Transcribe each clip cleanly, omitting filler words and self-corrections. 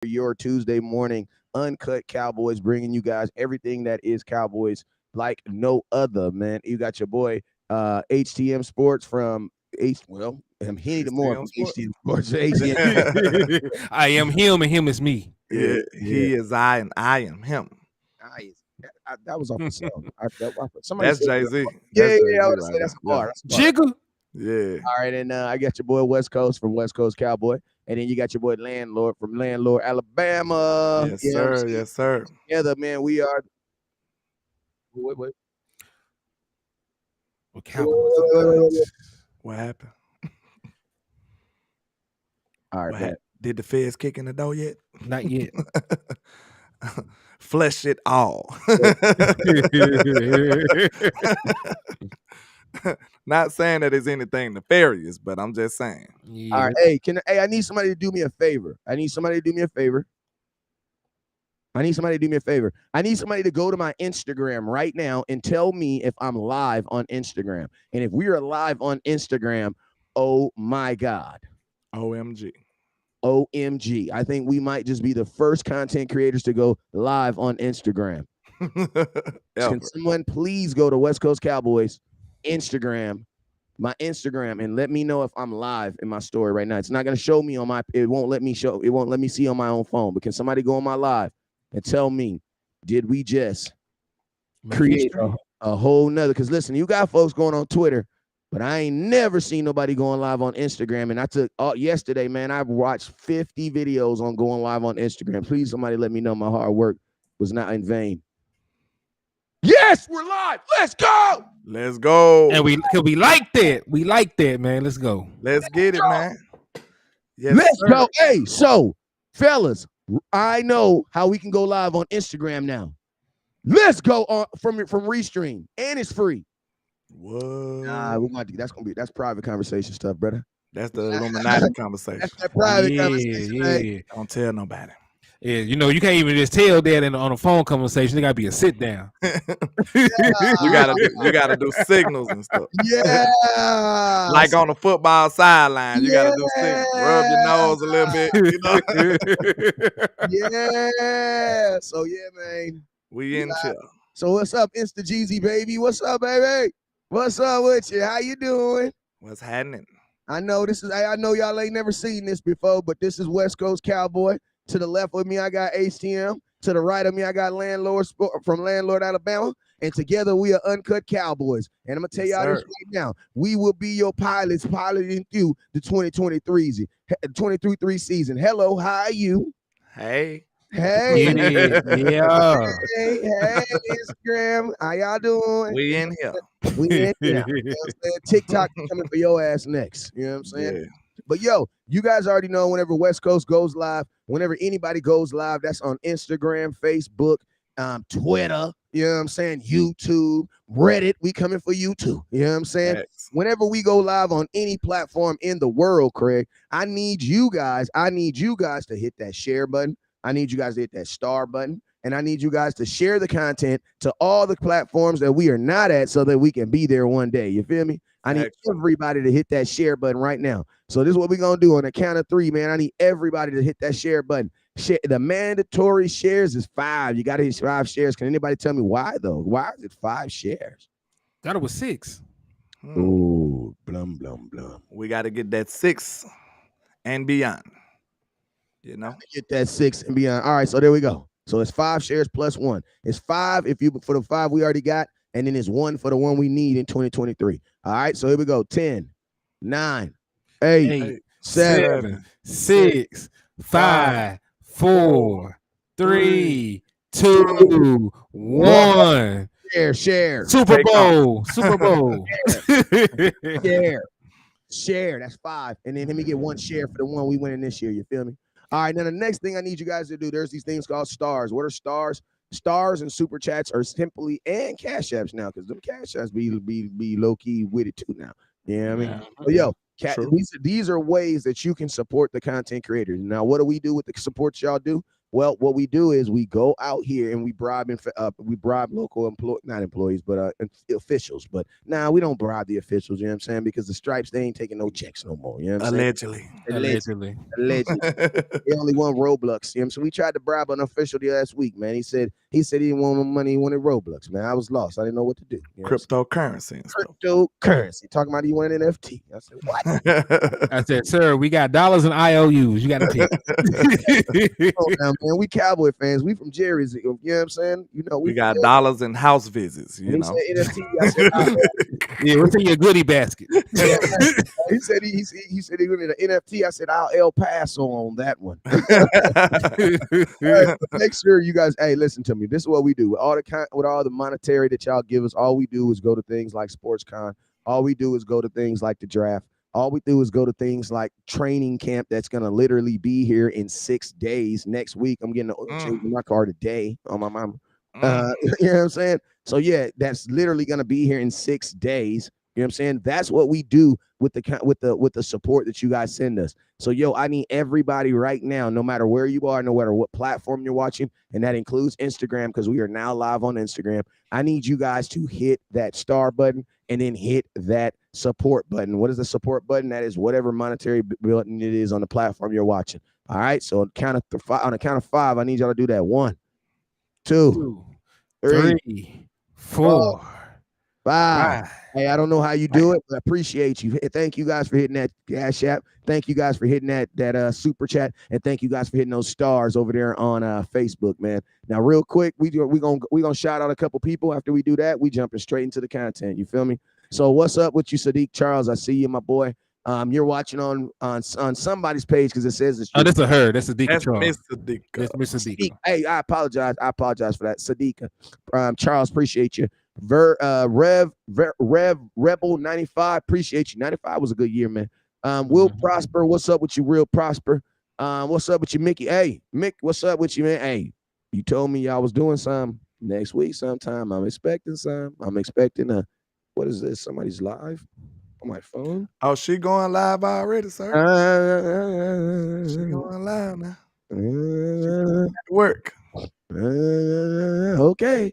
your Tuesday morning Uncut Cowboys, bringing you guys everything that is Cowboys like no other, man. You got your boy HTM Sports from he need more HTM from Sports. HTM Sports. HTM. I am him and him is me. Yeah, he is I and I am him. Nice. That was off the song. Somebody That's said Jay Z. yeah, I would say that's a bar. That's a bar. Jiggle. Yeah. All right, and I got your boy West Coast from West Coast Cowboy, and then you got your boy Landlord from Landlord, Alabama. Yes, You know what I'm sir. saying? Yes, sir. Together, man, we are. Wait. Well, Cowboys. What happened? All right, man. Did the feds kick in the door yet? Not yet. Flesh it all. Not saying that it's anything nefarious, but I'm just saying. Yeah. All right, I need somebody to do me a favor. I need somebody to do me a favor. I need somebody to go to my Instagram right now and tell me if I'm live on Instagram. And if we are live on Instagram, oh my God. OMG. I think we might just be the first content creators to go live on Instagram. Can someone please go to West Coast Cowboys Instagram, my Instagram, and let me know if I'm live in my story right now. It's not going to show me it won't let me see on my own phone, but can somebody go on my live and tell me, did we just create a whole nother? Because listen, you got folks going on Twitter, but I ain't never seen nobody going live on Instagram. And I took yesterday, man, I watched 50 videos on going live on Instagram. Please, somebody let me know my hard work was not in vain. Yes, we're live. Let's go. Let's go. And we like that. We like that, man. Let's go. Let's get it, man. Yes, let's go. Hey, so fellas, I know how we can go live on Instagram now. Let's go on from Restream, and it's free. What? Nah, that's private conversation stuff, brother. That's the Illuminati conversation. That's that private conversation. Yeah. Don't tell nobody. Yeah, you can't even just tell that on a phone conversation. It gotta be a sit down. You gotta do signals and stuff. Yeah, like on the football sideline, you gotta do signals. Rub your nose a little bit. Yeah. So yeah, man. We in chill. So what's up, Insta Jeezy baby? What's up, baby? What's up with you? How you doing? What's happening? I know y'all ain't never seen this before, but this is West Coast Cowboy. To the left of me, I got HTM. To the right of me, I got Landlord from Landlord, Alabama. And together, we are Uncut Cowboys. And I'm going to tell y'all this right now. We will be your pilots piloting through the 2023 season. Hello, how are you? Hey. Hey. Yeah. Hey, Instagram. How y'all doing? We in here. We in here. You know what I'm saying? TikTok is coming for your ass next. You know what I'm saying? Yeah. But yo, you guys already know whenever West Coast goes live, whenever anybody goes live, that's on Instagram, Facebook, Twitter, you know what I'm saying? YouTube, Reddit, we coming for you too. You know what I'm saying? Yes. Whenever we go live on any platform in the world, Craig, I need you guys to hit that share button. I need you guys to hit that star button. And I need you guys to share the content to all the platforms that we are not at so that we can be there one day. You feel me? I need everybody to hit that share button right now. So this is what we're going to do on the count of 3, man. I need everybody to hit that share button. The mandatory shares is 5. You got to hit 5 shares. Can anybody tell me why, though? Why is it 5 shares? Thought it was 6. Ooh, blum, blum, blum. We got to get that 6 and beyond. You know? Get that 6 and beyond. All right, so there we go. So it's 5 shares plus 1. It's 5 for the 5 we already got, and then it's 1 for the one we need in 2023. All right, so here we go. 10, 9, 8, 7, 6, 5, 4, 3, 2, 1. Share. Super Bowl. Share. That's 5. And then let me get 1 share for the one we winning this year. You feel me? All right, now the next thing I need you guys to do, there's these things called stars. What are stars? Stars and super chats are simply, and cash apps now, because them cash apps be low-key with it too now. You know what I mean? But yo, these are ways that you can support the content creators. Now, what do we do with the support y'all do? Well, what we do is we go out here and we bribe local not employees, but officials. But now we don't bribe the officials. You know what I'm saying? Because the Stripes, they ain't taking no checks no more. You know what I'm Allegedly. saying? Allegedly. He only won Roblox. You know? So we tried to bribe an official the last week, man. He said he didn't want no money. He wanted Roblox, man. I was lost. I didn't know what to do. You know Cryptocurrency. Cryptocurrency. Talking about he wanted an NFT. I said, what? I said, sir, we got dollars and IOUs. You got to pick. Oh, now, man, we Cowboy fans. We from Jerry's. You know what I'm saying? You know, we got dollars and house visits. You know. He said NFT. I said, yeah, what's in your goodie basket? Yeah, he said he wanted an NFT. I said, I'll El Paso on that one. Right, make sure you guys, hey, listen to me. This is what we do with all the monetary that y'all give us. All we do is go to things like SportsCon. All we do is go to things like the draft. All we do is go to things like training camp that's going to literally be here in 6 days. Next week, I'm getting my car today on my mama. You know what I'm saying? So, yeah, that's literally going to be here in 6 days. You know what I'm saying? That's what we do with the support that you guys send us. So, yo, I need everybody right now, no matter where you are, no matter what platform you're watching, and that includes Instagram, because we are now live on Instagram. I need you guys to hit that star button and then hit that support button. What is the support button? That is whatever monetary button it is on the platform you're watching. All right. So on the count of 5, I need y'all to do that. 1, 2, 3, 4, 5. Hey, I don't know how you do it, but I appreciate you. Thank you guys for hitting that CashApp. Thank you guys for hitting that super chat, and thank you guys for hitting those stars over there on Facebook, man. Now, real quick, we gonna shout out a couple people. After we do that, we jumping straight into the content. You feel me? So, what's up with you, Sadiq Charles? I see you, my boy. You're watching on somebody's page because it says it's. Oh, that's a her. That's Sadiqa Charles. Miss Sadiqa. That's Miss Sadiqa. Hey, I apologize. For that, Sadiqa. Charles, appreciate you. Rebel 95, appreciate you. 95 was a good year, man. Will Prosper, what's up with you, Real Prosper? What's up with you, Mickey? Hey, Mick, what's up with you, man? Hey, you told me y'all was doing something next week sometime. I'm expecting some. I'm expecting what is this? Somebody's live on my phone. Oh, she going live already, sir? She going live now. At work. Okay.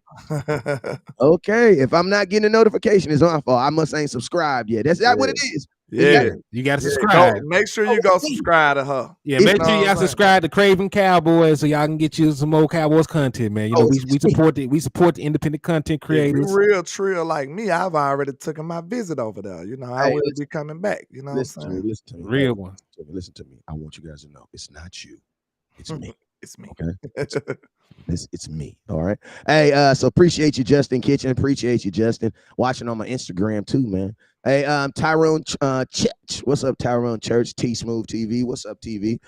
Okay. If I'm not getting a notification, it's my fault. I must ain't subscribed yet. That's what it is. Yeah, you got to subscribe. Make sure you go subscribe to her. Yeah, make sure y'all subscribe to Craven Cowboys so y'all can get you some more Cowboys content, man. You know, we support the independent content creators. If you're real trill like me, I've already taken my visit over there. You know, I will be coming back. You know what I'm saying? Listen to me. Real one. Listen to me. I want you guys to know it's not you. It's me. It's me. Okay. It's me. All right. Hey, so appreciate you, Justin Kitchen. Appreciate you, Justin. Watching on my Instagram too, man. Hey, Tyrone Church. What's up, Tyrone Church? T Smooth TV. What's up, TV?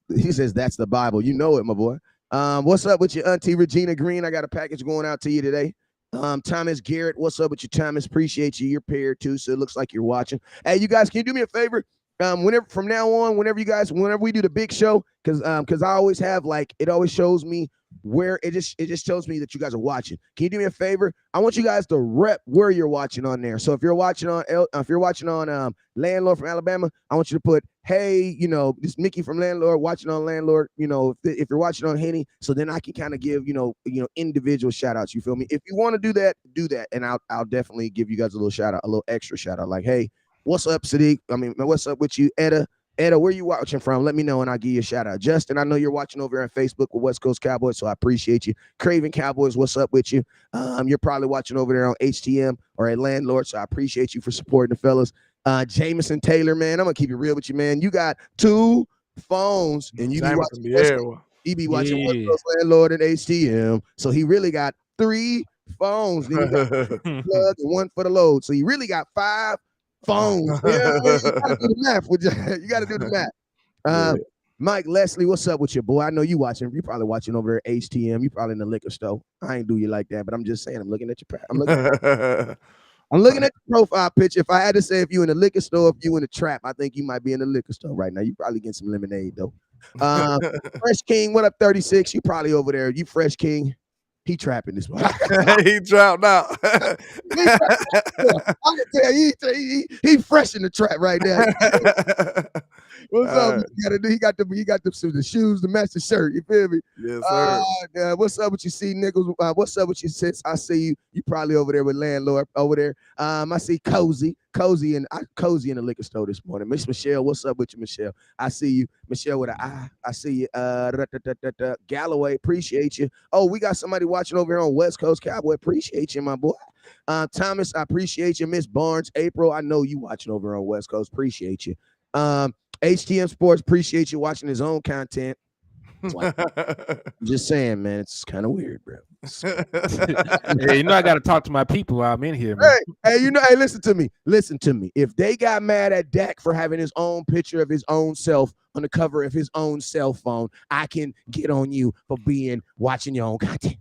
He says that's the Bible. You know it, my boy. What's up with your auntie Regina Green? I got a package going out to you today. Thomas Garrett, what's up with you, Thomas? Appreciate you. You're paired too, so it looks like you're watching. Hey, you guys, can you do me a favor? Whenever from now on, whenever we do the big show, because I always have it always shows me where it just shows me that you guys are watching. Can you do me a favor? I want you guys to rep where you're watching on there. So if you're watching on Landlord from Alabama, I want you to put, hey, you know, this Mickey from Landlord watching on Landlord. You know, if you're watching on Henny, so then I can kind of give you know individual shout outs. You feel me? If you want to do that, and I'll definitely give you guys a little shout out, a little extra shout out, like, hey, what's up, Sadiq? I mean, what's up with you, Etta? Etta, where you watching from? Let me know and I'll give you a shout out. Justin, I know you're watching over on Facebook with West Coast Cowboys, so I appreciate you. Craven Cowboys, what's up with you? You're probably watching over there on HTM or at Landlord, so I appreciate you for supporting the fellas. Jameson Taylor, man, I'm gonna keep it real with you, man. You got 2 phones and you be watching West Coast Landlord and HTM, so he really got 3 phones. Then you got plug and 1 for the load, so he really got 5 phones. Yeah, you gotta do the math. You gotta do the math. Mike Leslie, what's up with you, boy? I know you watching. You probably watching over there at HTM. You probably in the liquor store. I ain't do you like that, but I'm just saying. I'm looking at your profile picture. If I had to say if you in the liquor store, if you in the trap, I think you might be in the liquor store right now. You probably getting some lemonade though. Fresh King, what up, 36? You probably over there. You Fresh King. he trapping this one. He dropped out. I can tell he fresh in the trap right now. What's up? What you gotta do? He got the shoes to match the shirt. You feel me? Yes, sir. What's up with you, C niggas? What's up with you, sis? I see you. You probably over there with landlord over there. I see Cozy in the liquor store this morning. Miss Michelle, what's up with you, Michelle? I see you, Michelle with an eye. I see you. Galloway, appreciate you. Oh, we got somebody watching over here on West Coast Cowboy. Appreciate you, my boy. Thomas, I appreciate you. Miss Barnes, April, I know you watching over on West Coast. Appreciate you. HTM Sports, appreciate you watching his own content. Like, I'm just saying, man, it's kind of weird, bro. Hey, I got to talk to my people while I'm in here, man. Hey, listen to me. If they got mad at Dak for having his own picture of his own self on the cover of his own cell phone, I can get on you for watching your own content.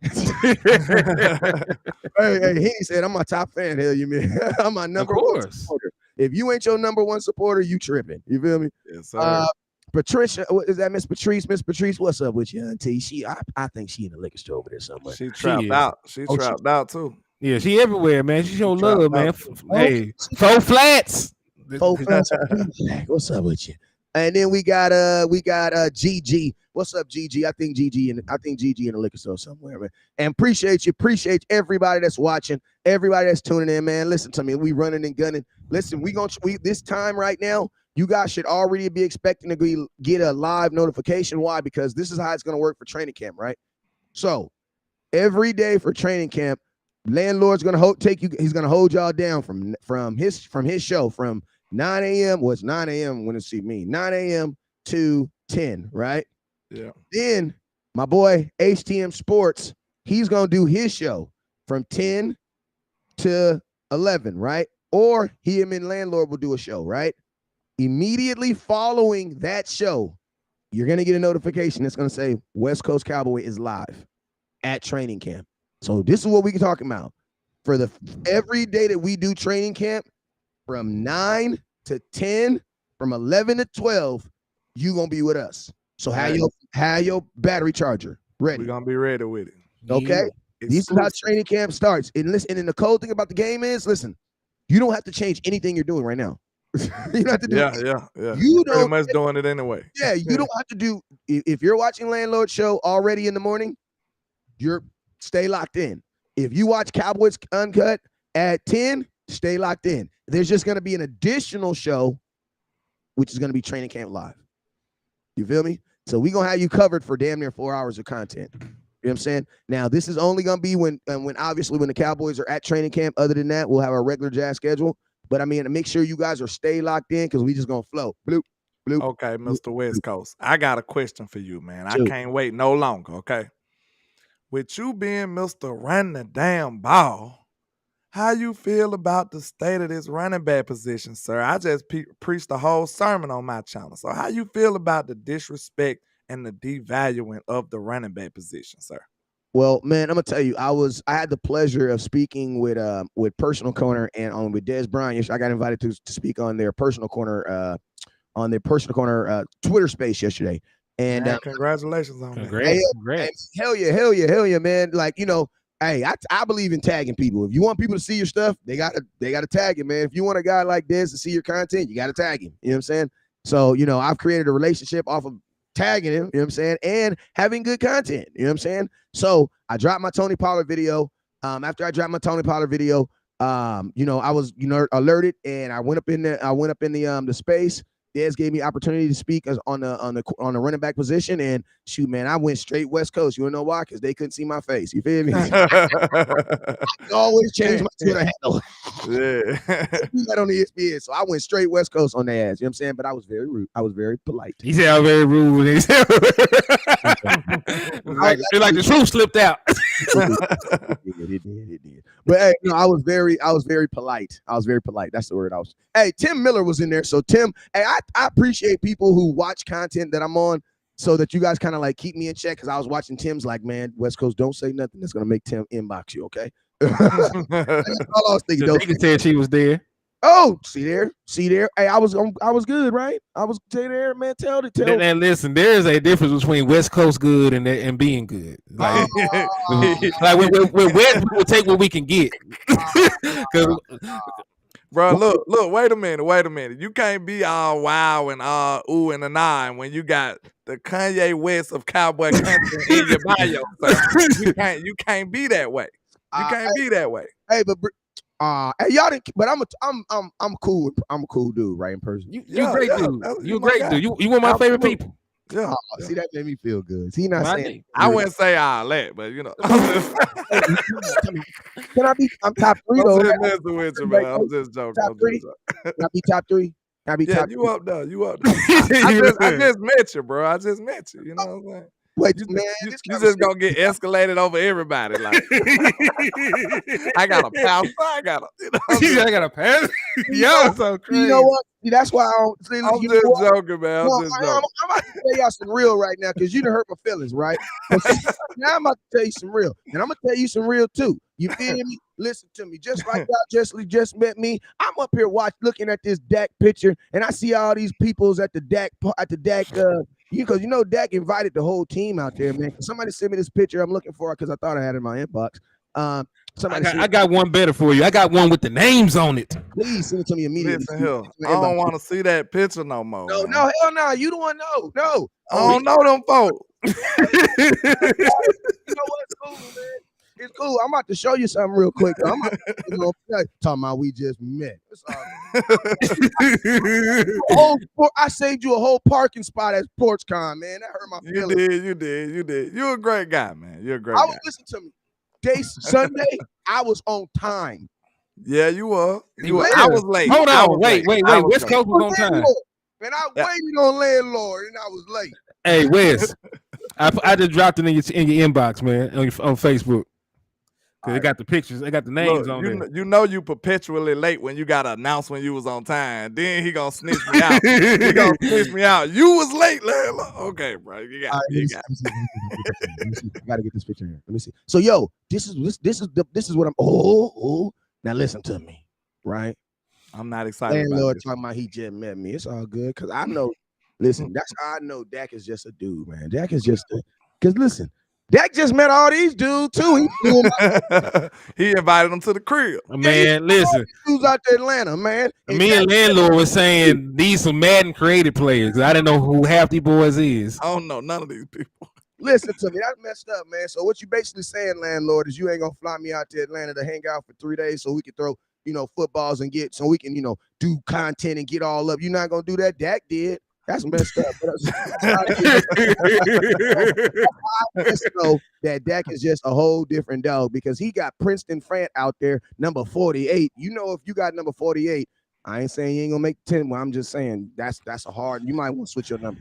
hey, he said, I'm a top fan. Hell, you mean? I'm my number one supporter. If you ain't your number one supporter, you tripping. You feel me? Yes, sir. Patricia, is that Miss Patrice? Miss Patrice, what's up with you, auntie? I think she in the liquor store over there somewhere. She trapped out. She trapped out too. Yeah, she everywhere, man. She show love, man. Hey, 4 flats. 4 flats. What's up with you? And then we got GG. What's up, GG? I think GG in the liquor store somewhere, man. And appreciate everybody that's watching, everybody that's tuning in, man. Listen to me, we running and gunning. Listen, we this time right now, you guys should already be expecting to get a live notification. Why? Because this is how it's going to work for training camp, right? So every day for training camp, landlord's going to take you. He's going to hold y'all down from his show from 9 a.m. Well, it's 9 a.m. when it 9 a.m. to 10, right? Yeah. Then my boy HTM Sports, he's going to do his show from 10 to 11, right? Or him and landlord will do a show, right? Immediately following that show, you're going to get a notification that's going to say West Coast Cowboy is live at training camp. So this is what we're talking about. For every day that we do training camp, from 9 to 10, from 11 to 12, you're going to be with us. So have your battery charger ready. We're going to be ready with it. Okay? This is how training camp starts. And listen, and the cool thing about the game is, listen, you don't have to change anything you're doing right now. You don't have to do Yeah. You pretty much doing it anyway. Yeah, you don't have to do. If you're watching Landlord Show already in the morning, stay locked in. If you watch Cowboys Uncut at 10, stay locked in. There's just going to be an additional show, which is going to be Training Camp Live. You feel me? So we're going to have you covered for damn near 4 hours of content. You know what I'm saying? Now, this is only going to be when obviously when the Cowboys are at training camp. Other than that, we'll have our regular jazz schedule. But I mean, to make sure you guys are stay locked in because we just going to flow. Bloop, bloop. Okay, Mr. West Coast. I got a question for you, man. I can't wait no longer, okay? With you being Mr. Run the Damn Ball, how you feel about the state of this running back position, sir? I just preached a whole sermon on my channel. So how you feel about the disrespect and the devaluing of the running back position, sir? Well, man, I'm gonna tell you, I had the pleasure of speaking with Personal Corner and with Des Bryant. I got invited to speak on their Personal Corner Twitter space yesterday. And congratulations on that. Great. Hell yeah, man. Like, you know, hey, I believe in tagging people. If you want people to see your stuff, they gotta tag it, man. If you want a guy like Des to see your content, you gotta tag him. You know what I'm saying? So, you know, I've created a relationship off of tagging him, you know what I'm saying, and having good content, you know what I'm saying? So I dropped my Tony Pollard video. After I dropped my Tony Pollard video, you know, I was, alerted, and I went up in the space. Des gave me opportunity to speak on the running back position, and shoot, man, I went straight West Coast. You wanna know why? Because they couldn't see my face. You feel me? I always change my Twitter handle. Yeah. That on ESPN. So I went straight West Coast on their ass. You know what I'm saying? But I was very rude. I was very polite. He said I was very rude. like the truth slipped out. It did. But hey, I was very polite. I was very polite. That's the word I was. Hey, Tim Miller was in there. So Tim, hey, I appreciate people who watch content that I'm on so that you guys kind of like keep me in check, because I was watching Tim's like, man, West Coast, don't say nothing that's gonna make Tim inbox you, okay? That's all I was thinking. Nigga said she was there. Oh, see there. Hey, I was good, right? I was there, man. Tell. And listen, there is a difference between West Coast good and being good. Like, like with West, we will take what we can get. Bro, look, wait a minute. You can't be all wow and all ooh and a nine when you got the Kanye West of cowboy country in your bio. So you can't be that way. You can't be that way. Hey, but hey, y'all didn't. But I'm cool. I'm a cool dude, right? In person. You great dude. You a great dude. You one of my favorite people. Yeah. See, that made me feel good. See, not saying I wouldn't say all that, but you know. Can I be? I'm top 3 though. I'm just messing with you, man. I'm just joking. Top 3. Can I be top 3? Can I be top 3? You up there. I just met you, bro. I just met you. You know what I'm saying? Wait, man, you just gonna get escalated over everybody. Like, I got a pass. I got a pass. Yo, so crazy. You know what? See, that's why I don't. See, I'm just joking, man. I'm about to tell y'all some real right now because you done hurt my feelings, right? Now I'm about to tell you some real, and I'm gonna tell you some real too. You feel me? Listen to me. Just like y'all just met me, I'm up here looking at this Dak picture, and I see all these peoples at the Dak because you know Dak invited the whole team out there, man. Somebody sent me this picture I'm looking for because I thought I had it in my inbox. I got one better for you. I got one with the names on it. Please send it to me immediately. Listen here, I don't want to see that picture no more. No, hell no. You don't want to know. No. I don't know them folks. You know what? It's cool, man. It's cool. I'm about to show you something real quick. I'm talking about we just met. I saved you a whole parking spot at SportsCon, man. That hurt my feelings. You did. You're a great guy, man. You're a great guy. Listen to me. Sunday, I was on time. Yeah, you were. I was late. Hold on. Wait. West Coast was on time. And I waited on landlord, and I was late. Hey, Wes, I just dropped it in your inbox, man, on Facebook. Cause they got the pictures, they got the names on there. You know you perpetually late when you gotta announce when you was on time. Then he gonna snitch me out. He gonna snitch me out. You was late, landlord. Okay, bro. You got it. I gotta get this picture here. Let me see. So, yo, this is what I'm. Now listen to me, right? I'm not excited. Landlord talking about he just met me. It's all good because I know. Listen, that's how I know Dak is just a dude, man. Dak is just because listen. Dak just met all these dudes too. He invited them to the crib. Man, listen. Who's out to Atlanta, man? Me and landlord was saying these some Madden created players. I didn't know who half these boys is. I don't know none of these people. Listen to me, that's messed up, man. So what you basically saying, landlord, is you ain't gonna fly me out to Atlanta to hang out for 3 days so we can throw, footballs and so we can, do content and get all up. You're not gonna do that. Dak did. That's messed up. I just know that Dak is just a whole different dog because he got Princeton Fant out there, number 48. If you got number 48, I ain't saying you ain't gonna make 10. Well, I'm just saying that's a hard. You might want to switch your number.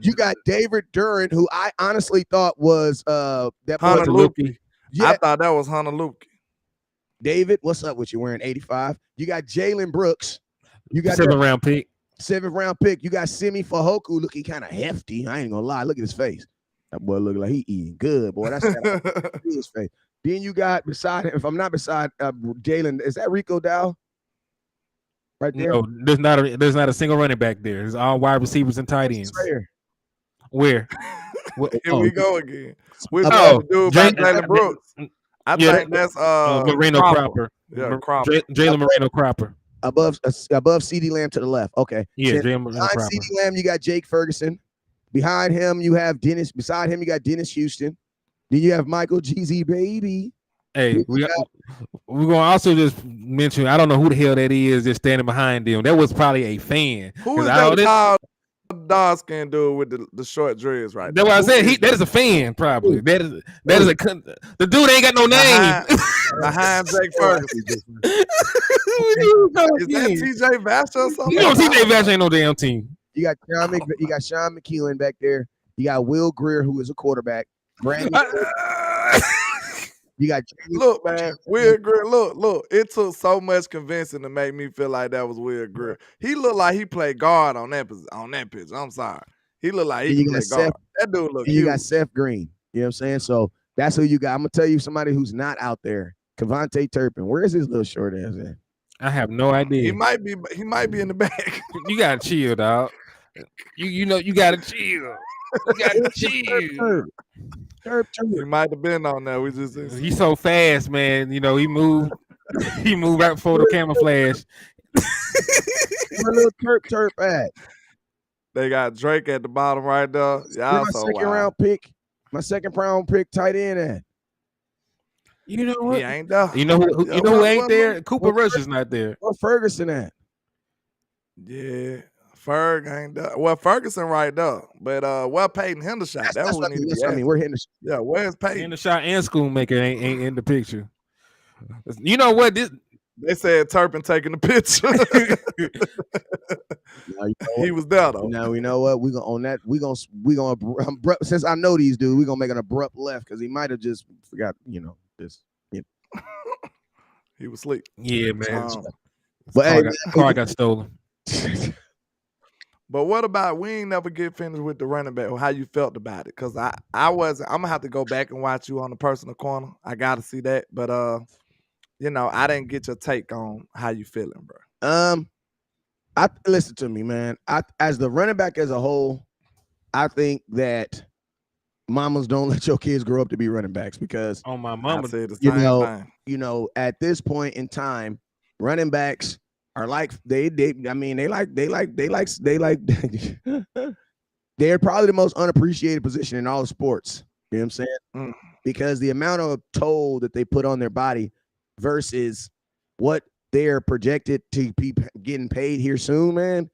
You got David Duran, who I honestly thought was that Hunter Luke. Yeah. I thought that was Hunter Luke. David, what's up with you wearing 85? You got Jalen Brooks. You got 7th round pick. 7th round pick. You got Simi Fajoku looking kind of hefty. I ain't gonna lie. Look at his face. That boy look like he eating good, boy. That's his face. Then you got beside him, if I'm not beside Jalen, is that Rico Dow? Right there. No, there's not a single running back there. It's all wide receivers and tight ends. Where? Here we go again. We're about to do about Jalen Brooks. I think that's Moreno Cropper. Yeah, Cropper. Jalen Moreno Cropper. Above CeeDee Lamb to the left. Okay. Yeah, behind CeeDee Lamb, you got Jake Ferguson. Behind him, you have Dennis. Beside him, you got Dennis Houston. Then you have Michael Jeezy, baby. Hey, we're gonna also just mention. I don't know who the hell that is just standing behind them. That was probably a fan. Who is that tall dog skin dude with the short dreads right there? That's what I said. That is a fan, probably. That is the dude ain't got no name. Behind Jake Ferguson. Is that TJ Vasher or something? You know TJ Vasher ain't no damn team. You got Sean McKeown back there. You got Will Greer, who is a quarterback. You got look, man, Will Greer. Look. It took so much convincing to make me feel like that was Will Greer. He looked like he played guard on that pitch. I'm sorry. He looked like he played guard. That dude looked cute. You got Seth Green. You know what I'm saying? So that's who you got. I'm gonna tell you somebody who's not out there. Kevontae Turpin. Where's his little short ass at? I have no idea. He might be in the back. You gotta chill, dog. You know you gotta chill. You gotta chill. He might have been on there. We just He's so fast, man. You know, he moved right before the camouflage. Where little Turp at? They got Drake at the bottom right there. Y'all my so second wild. round pick. My second round pick tight end at. You know what? He ain't there. You know who ain't there? Cooper Rush is not there. Where Ferguson at? Yeah. Ferg ain't there. Well, Ferguson right there. But where Peyton Hendershot? That's what we need to I mean, we're Hendershot. Yeah, where's Peyton? Hendershot and Schoonmaker ain't in the picture. You know what? They said Turpin taking the picture. He was there though. Now you know what? We gonna on that. We gonna since I know these dudes, we gonna make an abrupt left because he might have just forgot. He was asleep. Yeah, man. But car got stolen. But what about we ain't never get finished with the running back or how you felt about it? Because I'm gonna have to go back and watch you on the personal corner. I gotta see that. But I didn't get your take on how you feeling, bro. Listen to me, man. As the running back as a whole, I think that mamas don't let your kids grow up to be running backs because on my mama said the same thing. At this point in time, running backs are like they're probably the most unappreciated position in all of sports. You know what I'm saying? Because the amount of toll that they put on their body versus what they're projected to be getting paid here soon, man.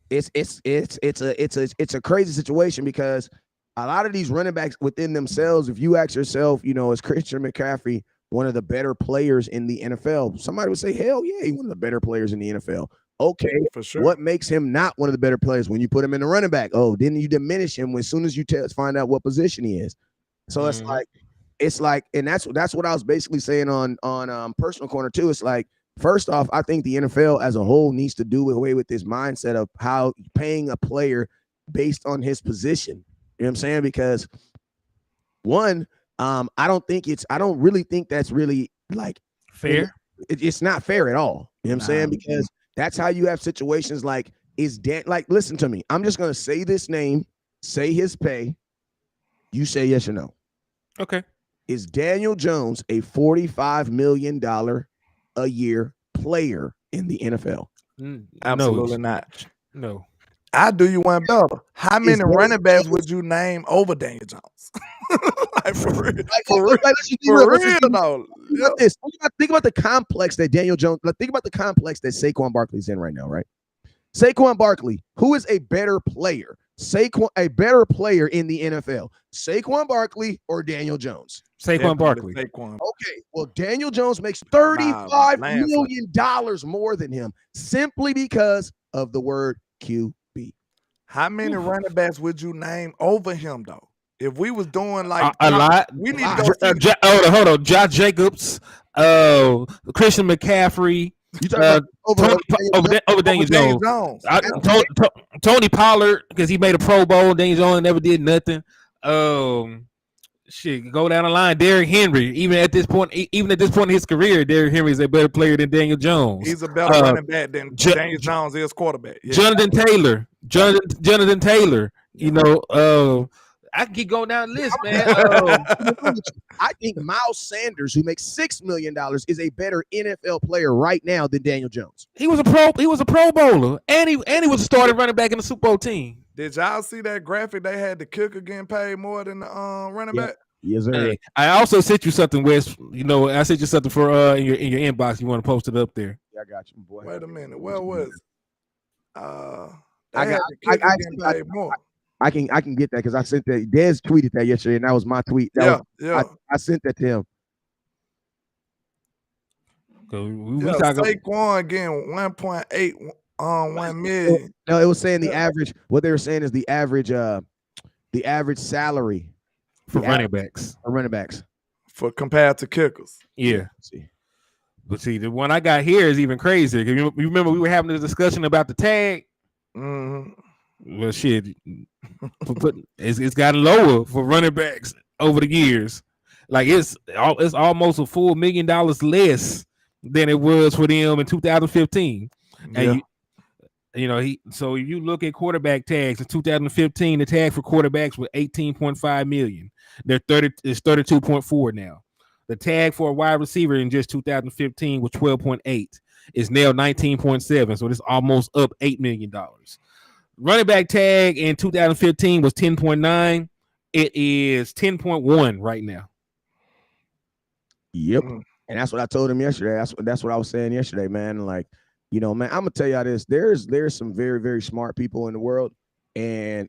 It's a crazy situation because a lot of these running backs within themselves, if you ask yourself, is Christian McCaffrey one of the better players in the NFL? Somebody would say, hell yeah, he's one of the better players in the NFL. Okay, for sure. What makes him not one of the better players when you put him in the running back? Oh, didn't you diminish him as soon as you find out what position he is? So it's like, and that's what I was basically saying on personal corner too. It's like, first off, I think the NFL as a whole needs to do away with this mindset of how paying a player based on his position. You know what I'm saying? Because one, I don't really think that's really like fair. It's not fair at all. You know what I'm saying? Because that's how you have situations like, listen to me. I'm just going to say this name, say his pay. You say yes or no. Okay. Is Daniel Jones a $45 million a year player in the NFL? Absolutely not. No. I do you one better. How many running backs would you name over Daniel Jones? For real. For real though. Think about the complex that Daniel Jones. Think about the complex that Saquon Barkley's in right now, right? Saquon Barkley, who is a better player? A better player in the NFL, Saquon Barkley or Daniel Jones? Saquon Barkley. Saquon. Okay, well, Daniel Jones makes $35 million more than him simply because of the word QB. How many running backs would you name over him though? If we was doing like a lot, we need to go. Hold on, Josh Jacobs, Christian McCaffrey. You talking about over Daniel Jones. Tony Pollard, because he made a Pro Bowl. Daniel Jones never did nothing. Shit, go down the line. Derrick Henry, even at this point in his career, Derrick Henry is a better player than Daniel Jones. He's a better running back than Daniel Jones is quarterback. Yeah. Jonathan Taylor. I can keep going down the list, man. I think Miles Sanders, who makes $6 million, is a better NFL player right now than Daniel Jones. He was a Pro Bowler, and he was a starting running back in the Super Bowl team. Did y'all see that graphic? They had the kicker getting paid more than the running back. Yes, sir. Hey, I also sent you something, Wes. I sent you something for in your inbox. You want to post it up there? Yeah, I got you, boy. Wait a minute. Where was? I can get that because I sent that. Dez tweeted that yesterday, and that was my tweet. I sent that to him. We talking Saquon getting 1.8 on 1 million. No, it was saying the average. What they were saying is the average salary for running backs. For compared to kickers. Yeah. But see, the one I got here is even crazier. You remember we were having a discussion about the tag. Mm-hmm. Well, shit, it's gotten lower for running backs over the years. Like it's almost a full $1 million less than it was for them in 2015. Yeah. And so if you look at quarterback tags in 2015, the tag for quarterbacks was 18.5 million. It's 32.4 now. The tag for a wide receiver in just 2015 was 12.8. It's now 19.7. So it's almost up $8 million. Running back tag in 2015 was 10.9. It is 10.1 right now. Yep. And that's what I told him yesterday. That's what I was saying yesterday, man. Like, man, I'm gonna tell y'all this. There's some very, very smart people in the world, and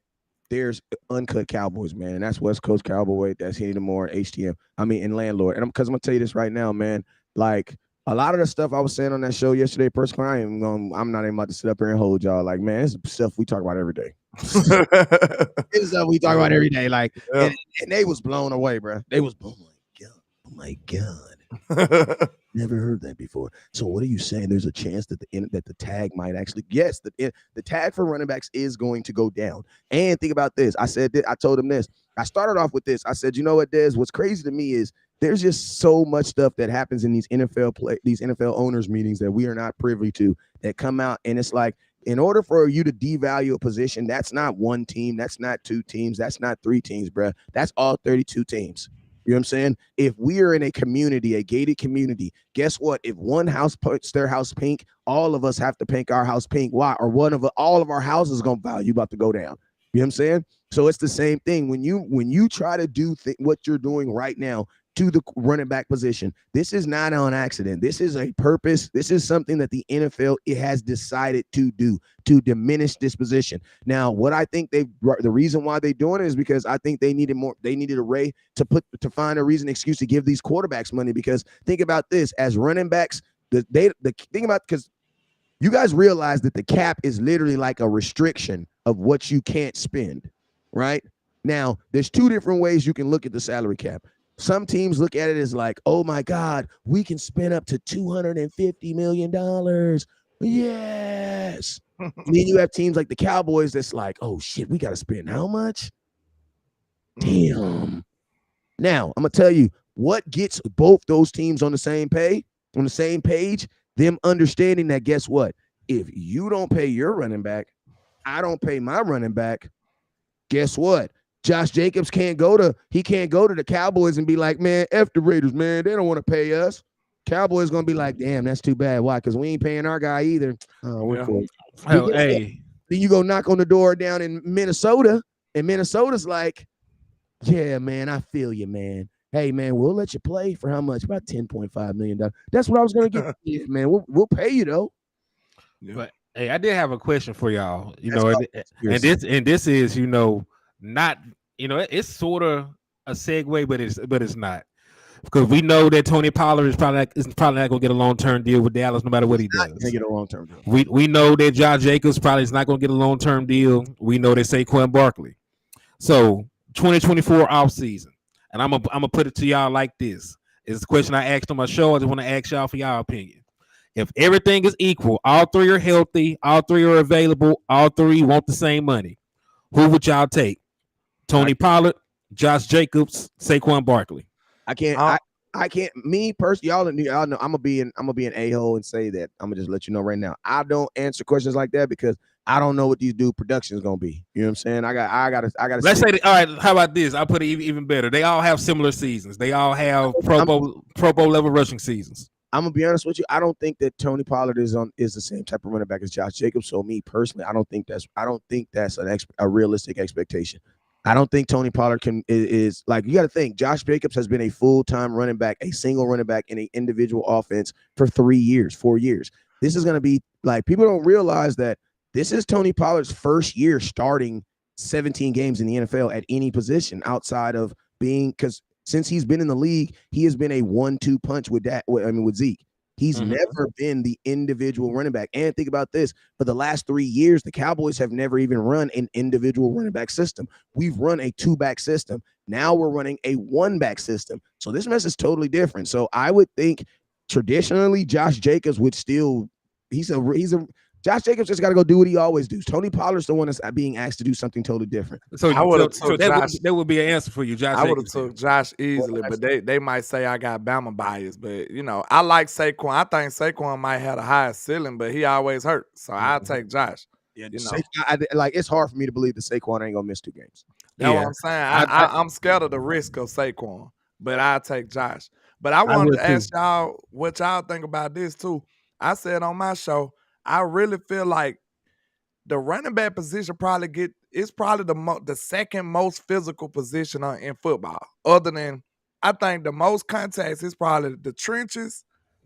there's Uncut Cowboys, man. And that's West Coast Cowboy. That's Henny Moore, HTM. And Landlord. And I'm gonna tell you this right now, man. Like, a lot of the stuff I was saying on that show yesterday, personally, I'm not even about to sit up here and hold y'all. Like, man, it's stuff we talk about every day. It's stuff we talk about every day. Like, and they was blown away, bro. They was blown away. Oh my God. Never heard that before. So what are you saying? There's a chance that the tag might actually, yes, the tag for running backs is going to go down. And think about this. I told him this. I started off with this. I said, you know what, Des? What's crazy to me is there's just so much stuff that happens in these NFL owners meetings that we are not privy to that come out, and it's like, in order for you to devalue a position, that's not one team, that's not two teams, that's not three teams, bro. That's all 32 teams. You know what I'm saying? If we are in a community, a gated community, guess what? If one house puts their house pink, all of us have to paint our house pink. Why? Or all of our houses is going to value about to go down. You know what I'm saying? So it's the same thing. When you try to do what you're doing right now to the running back position, this is not on accident. This is a purpose. This is something that the NFL has decided to do to diminish this position. Now, what I think the reason why they're doing it is because I think they needed a Ray to find a reason, excuse to give these quarterbacks money. Because think about this, as running backs, the thing about, because you guys realize that the cap is literally like a restriction of what you can't spend, right? Now, there's two different ways you can look at the salary cap. Some teams look at it as like, oh my God, we can spend up to $250 million. Yes. And then you have teams like the Cowboys that's like, oh shit, we got to spend how much? Damn. Now, I'm going to tell you what gets both those teams on the same page, them understanding that, guess what? If you don't pay your running back, I don't pay my running back, guess what? Josh Jacobs can't go to the Cowboys and be like, man, F the Raiders, man. They don't want to pay us. Cowboys going to be like, damn, that's too bad. Why? Because we ain't paying our guy either. Oh, we're cool. Then you go knock on the door down in Minnesota, and Minnesota's like, yeah, man, I feel you, man. Hey, man, we'll let you play for how much? About $10.5 million. That's what I was going to get, man. We'll pay you, though. Yeah. But, hey, I did have a question for y'all. And this is, not, it's sort of a segue, but it's not, because we know that Tony Pollard is probably not going to get a long-term deal with Dallas, no matter what he does. Get a long-term deal. We know that Josh Jacobs probably is not going to get a long-term deal. We know that Saquon Barkley. So 2024 offseason, and I'm gonna put it to y'all like this. It's a question I asked on my show. I just want to ask y'all for y'all opinion. If everything is equal, all three are healthy, all three are available, all three want the same money, who would y'all take? Tony Pollard, Josh Jacobs, Saquon Barkley. I can't. Me personally, y'all know I'm gonna be an a-hole and say that. I'm gonna just let you know right now. I don't answer questions like that because I don't know what these dude production is gonna be. You know what I'm saying? I gotta. Let's say, all right. How about this? I'll put it even better. They all have similar seasons. They all have Pro Bowl level rushing seasons. I'm gonna be honest with you. I don't think that Tony Pollard is the same type of running back as Josh Jacobs. So me personally, I don't think that's a realistic expectation. I don't think Tony Pollard is like, you got to think Josh Jacobs has been a full-time running back, a single running back in an individual offense for 4 years. This is going to be like, people don't realize that this is Tony Pollard's first year starting 17 games in the NFL at any position outside of being, because since he's been in the league, he has been a 1-2 punch with Zeke. He's never been the individual running back. And think about this. For the last 3 years, the Cowboys have never even run an individual running back system. We've run a 2-back system. Now we're running a 1-back system. So this mess is totally different. So I would think traditionally Josh Jacobs would still, Josh Josh Jacobs just got to go do what he always does. Tony Pollard's the one that's being asked to do something totally different. So that would be an answer for you, Josh. I would have took Josh easily, but they might say I got Bama bias. But I like Saquon. I think Saquon might have the highest ceiling, but he always hurt. So I'll take Josh. Yeah, it's hard for me to believe that Saquon ain't gonna miss 2 games. That's what I'm saying. I'm scared of the risk of Saquon, but I'll take Josh. But I wanted to ask y'all what y'all think about this too. I said on my show, I really feel like the running back position probably the second most physical position in football. Other than, I think the most contacts is probably the trenches,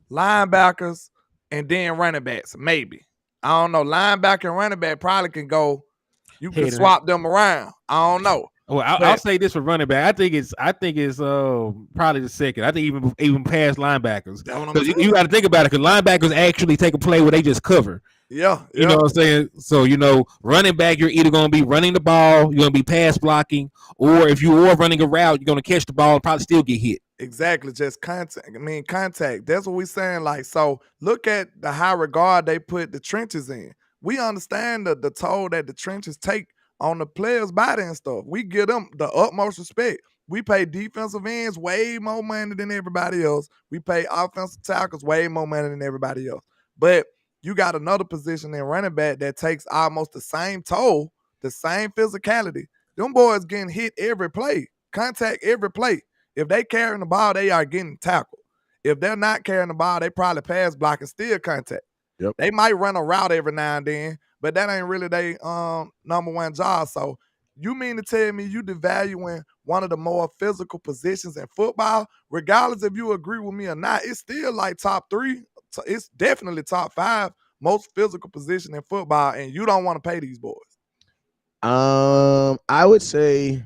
linebackers, and then running backs. Maybe. I don't know. Linebacker and running back probably can go. You can swap them around. I don't know. Well, I'll say this for running back. I think it's probably the second. I think even past linebackers. You got to think about it, because linebackers actually take a play where they just cover. Yeah, you know what I'm saying. So running back, you're either going to be running the ball, you're going to be pass blocking, or if you are running a route, you're going to catch the ball and probably still get hit. Exactly, just contact. Contact. That's what we're saying. Like, so look at the high regard they put the trenches in. We understand the toll that the trenches take on the players' body and stuff. We give them the utmost respect. We pay defensive ends way more money than everybody else. We pay offensive tackles way more money than everybody else. But you got another position in running back that takes almost the same toll, the same physicality. Them boys getting hit every play, contact every play. If they carrying the ball, they are getting tackled. If they're not carrying the ball, they probably pass block and still contact. Yep. They might run a route every now and then, but that ain't really their number one job. So you mean to tell me you devaluing one of the more physical positions in football, regardless if you agree with me or not? It's still like top 3. It's definitely top 5 most physical position in football, and you don't want to pay these boys. I would say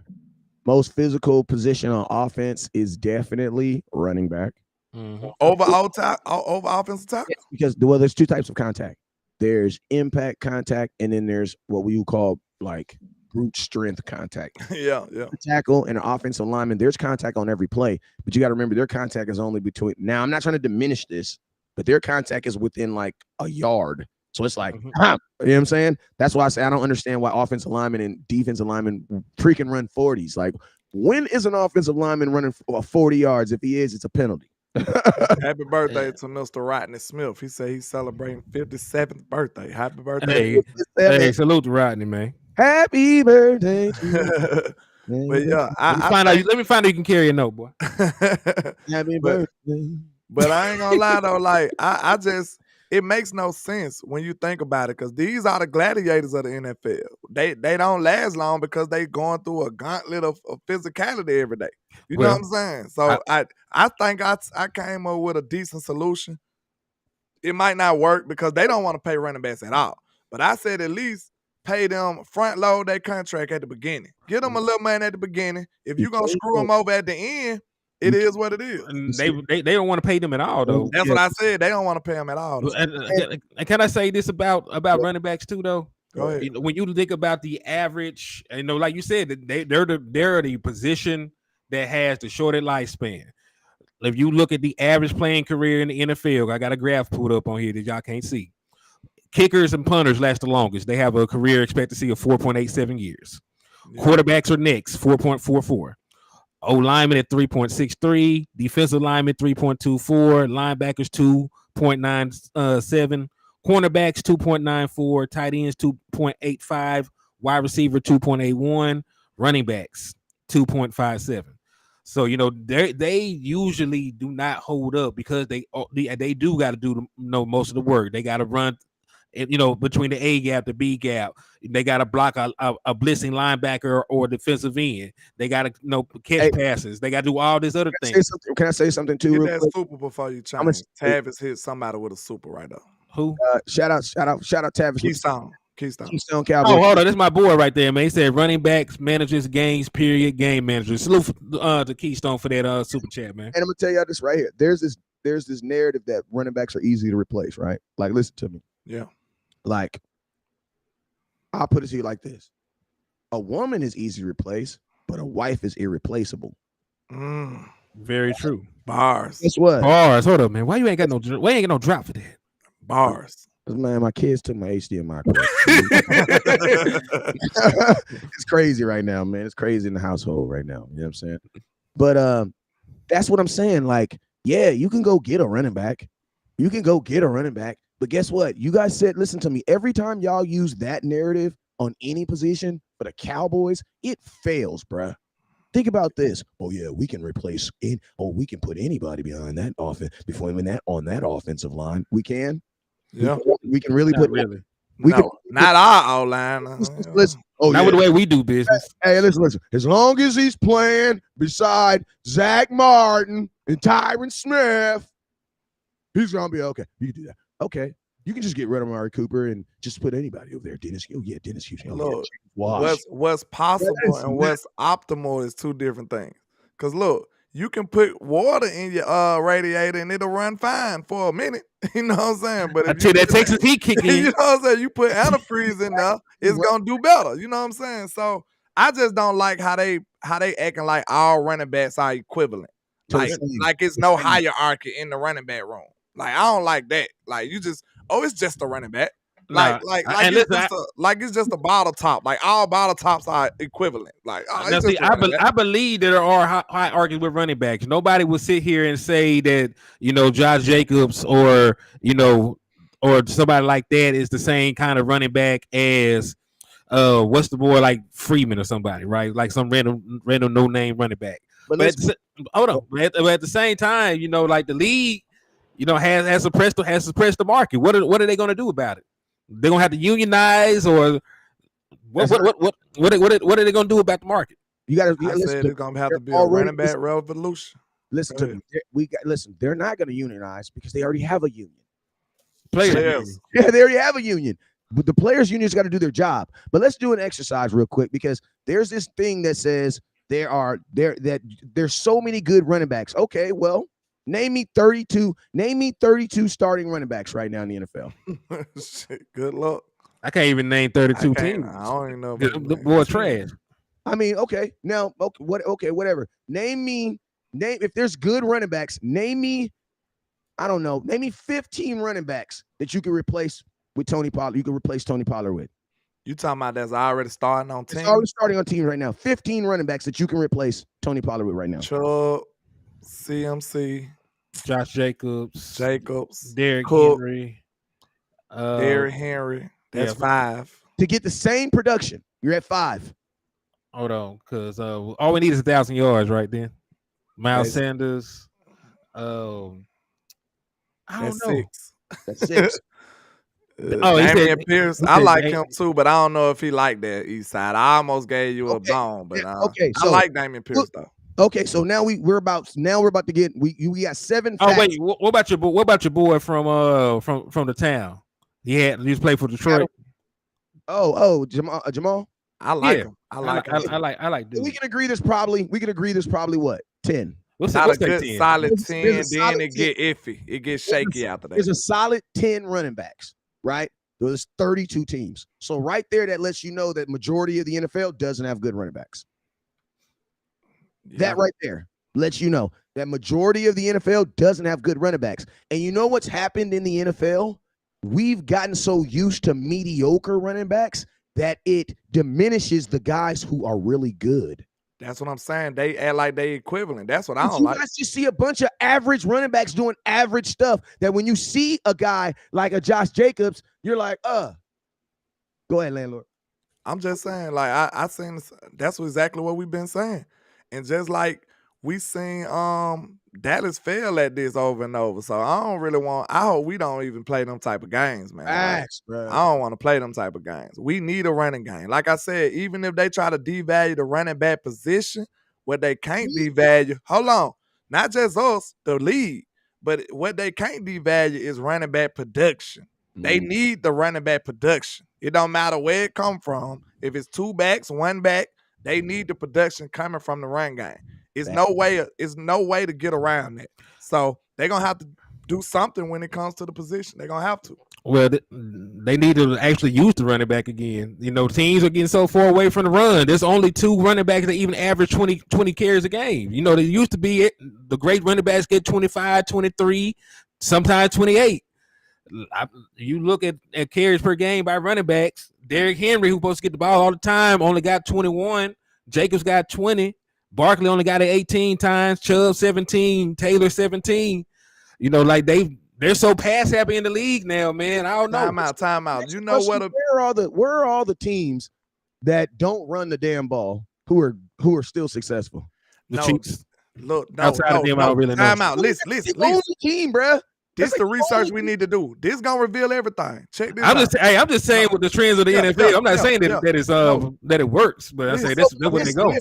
most physical position on offense is definitely running back. Mm-hmm. Over offensive tackle? Yes, because there's 2 types of contact. There's impact contact, and then there's what we would call like brute strength contact. Yeah. Tackle and an offensive lineman, there's contact on every play, but you got to remember their contact is only between. Now, I'm not trying to diminish this, but their contact is within like a yard. So it's like, you know what I'm saying? That's why I say I don't understand why offensive linemen and defensive linemen freaking run 40s. Like, when is an offensive lineman running 40 yards? If he is, it's a penalty. Happy birthday to Mr. Rodney Smith. He said he's celebrating 57th birthday. Happy birthday. Hey, salute to Rodney, man. Happy birthday. But yeah, let me find out you can carry a note, boy. Happy birthday. But I ain't gonna lie though, like I just, it makes no sense when you think about it, because these are the gladiators of the NFL. They don't last long because they going through a gauntlet of physicality every day. You know what I'm saying? So I think I came up with a decent solution. It might not work because they don't want to pay running backs at all. But I said at least pay them, front load their contract at the beginning. Give them a little money at the beginning. If you're going to screw them over at the end, it is what it is. They don't want to pay them at all, though. That's what I said. They don't want to pay them at all. And can I say this about running backs too, though? Go ahead. When you think about the average, like you said, they're the position that has the shortest lifespan. If you look at the average playing career in the NFL, I got a graph put up on here that y'all can't see. Kickers and punters last the longest. They have a career expectancy of 4.87 years. Yeah. Quarterbacks are next, 4.44. O-lineman at 3.63. Defensive lineman, 3.24. Linebackers, 2.97. Cornerbacks, 2.94. Tight ends, 2.85. Wide receiver, 2.81. Running backs, 2.57. So, they usually do not hold up because they do got to do most of the work. They got to run, between the A gap, the B gap. They got to block a blitzing linebacker or defensive end. They got to catch passes. They got to do all this other things. Can I say something too? Get that super before you chime in. Tavis hit somebody with a super right now. Who? Shout out Tavis. Keystone Cowboys. Oh, hold on. That's my boy right there, man. He said running backs, managers, games, period, game managers. Salute to Keystone for that super chat, man. And I'm gonna tell y'all this right here. There's this narrative that running backs are easy to replace, right? Like, listen to me. Yeah. Like, I'll put it to you like this: a woman is easy to replace, but a wife is irreplaceable. Very true. Bars. Guess what? Bars. Hold up, man. Why you ain't got no drop for that? Bars. Man, my kids took my HDMI cord. It's crazy right now, man. It's crazy in the household right now. You know what I'm saying? But that's what I'm saying. Like, yeah, you can go get a running back. You can go get a running back. But guess what? You guys said, listen to me. Every time y'all use that narrative on any position for the Cowboys, it fails, bruh. Think about this. Oh yeah, we can replace it. Oh, we can put anybody behind that offense before even that on that offensive line. We can. Yeah, we can really put. Really. We no, can, not our outline. Listen. Oh, not yeah. with the way we do business. Hey, listen. As long as he's playing beside Zach Martin and Tyron Smith, he's gonna be okay. You can do that. Okay. You can just get rid of Amari Cooper and just put anybody over there. Dennis. Oh yeah, Dennis Houston. Look, what's possible and what's optimal is two different things. Cause look, you can put water in your radiator and it'll run fine for a minute. You know what I'm saying? But until that Texas heat kick in, you know what I'm saying? You put antifreeze in there, it's gonna do better. You know what I'm saying? So I just don't like how they acting like all running backs are equivalent. Like it's no hierarchy in the running back room. Like I don't like that. Like you just it's just a running back. It's just a bottle top. Like all bottle tops are equivalent. Like I believe there are hierarchies with running backs. Nobody would sit here and say that Josh Jacobs or somebody like that is the same kind of running back as what's the boy like Freeman or somebody, right? Like some random no name running back. But at the same time, like the league, has suppressed the market. What are they going to do about it? They're gonna have to unionize, or what are they gonna do about the market? You got to. It's gonna have to be a running back revolution. Listen to me. They're not gonna unionize because they already have a union. Players. Yeah, they already have a union. But the players' unions got to do their job. But let's do an exercise real quick because there's this thing that says there's so many good running backs. Okay, well. Name me 32 starting running backs right now in the NFL. Shit, good luck. I can't even name 32 teams. I don't even know. The boy trash. I mean, okay. Now, whatever. Name if there's good running backs, name me 15 running backs that you can replace with Tony Pollard. You can replace Tony Pollard with. You talking about that's already starting on team? It's already starting on team right now. 15 running backs that you can replace Tony Pollard with right now. Chubb, CMC, Josh Jacobs, Derrick Cook, Henry. That's 5. To get the same production, you're at 5. Hold on, because all we need is 1,000 yards right then. Miles Sanders. I don't know. 6. That's 6. Damian Pierce. I like him too, but I don't know if he like that east side. I almost gave you a bone, but I like Damian Pierce though. Okay, so now we're about to get we got 7 facts. Oh wait, what about your boy from the town? He used to play for Detroit. Jamal. I like him. I like dude. We can agree there's probably what? 10. Not a good 10? Solid 10, then it get iffy. It gets shaky after that. There's a solid 10 running backs, right? There's 32 teams. So right there, that lets you know that majority of the NFL doesn't have good running backs. Yeah. That right there lets you know that majority of the NFL doesn't have good running backs. And you know what's happened in the NFL? We've gotten so used to mediocre running backs that it diminishes the guys who are really good. That's what I'm saying. They act like they equivalent. That's what I don't like. You guys just see a bunch of average running backs doing average stuff that when you see a guy like a Josh Jacobs, you're like, go ahead, landlord. I'm just saying, like, I seen that's exactly what we've been saying. And just like we seen Dallas fail at this over and over. So I hope we don't even play them type of games, man. Facts, bro. I don't want to play them type of games. We need a running game. Like I said, even if they try to devalue the running back position, what they can't devalue, hold on, not just us, the league, but what they can't devalue is running back production. They need the running back production. It don't matter where it come from. If it's 2 backs, 1 back, they need the production coming from the run game. It's no way to get around that. So they're going to have to do something when it comes to the position. They're going to have to. Well, they need to actually use the running back again. Teams are getting so far away from the run. There's only 2 running backs that even average 20 carries a game. There used to be the great running backs get 25, 23, sometimes 28. You look at carries per game by running backs. Derrick Henry, who's supposed to get the ball all the time, only got 21. Jacobs got 20. Barkley only got it 18 times. Chubb 17. Taylor 17. You know, like they're so pass happy in the league now, man. I don't know. Time out. You know what? Where are all the teams that don't run the damn ball who are still successful? The Chiefs. Look, outside of them, I don't really know. Time out. Listen. Team, bro. This is the research we need to do. This gonna reveal everything. Check this out. I'm just saying with the trends of the NFL. I'm not saying that it works, but I say that's where they go.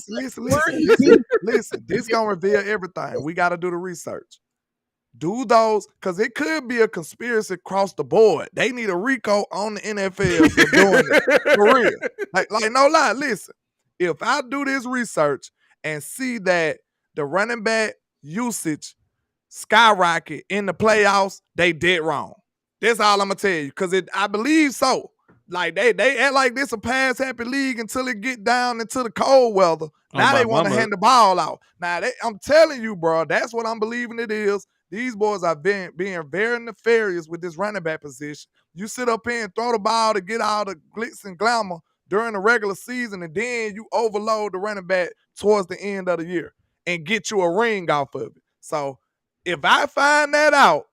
Listen. This gonna reveal everything. We got to do the research. Do those, because it could be a conspiracy across the board. They need a RICO on the NFL for doing it. For real. Like no lie. Listen, if I do this research and see that the running back usage skyrocket in the playoffs, they dead wrong. That's all I'm gonna tell you, because I believe so. Like they act like this a pass happy league until it get down into the cold weather. Now they want to hand the ball out. Now I'm telling you, bro, that's what I'm believing it is. These boys are being very nefarious with this running back position. You sit up here and throw the ball to get all the glitz and glamour during the regular season, and then you overload the running back towards the end of the year and get you a ring off of it. So if I find that out,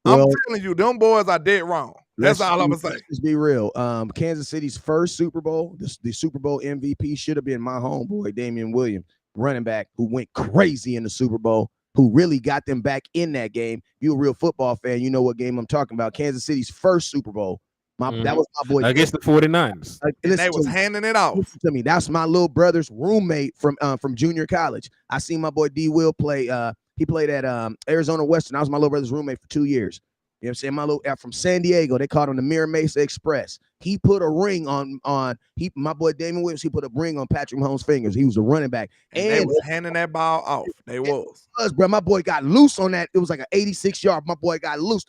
I'm telling you, them boys are dead wrong. That's all I'm going to say. Let's be real. Kansas City's first Super Bowl, the Super Bowl MVP should have been my homeboy, Damian Williams, running back, who went crazy in the Super Bowl, who really got them back in that game. If you're a real football fan, you know what game I'm talking about. Kansas City's first Super Bowl. That was my boy. Against the 49ers. They was handing it off. Listen to me. That's my little brother's roommate from junior college. I seen my boy D. Will play. He played at Arizona Western. I was my little brother's roommate for 2 years. You know what I'm saying? My little from San Diego. They called him the Mira Mesa Express. He put a ring on my boy Damon Williams. He put a ring on Patrick Mahomes' fingers. He was a running back. And they was handing that ball off. They was. Bro, my boy got loose on that. It was like an 86-yard. My boy got loose.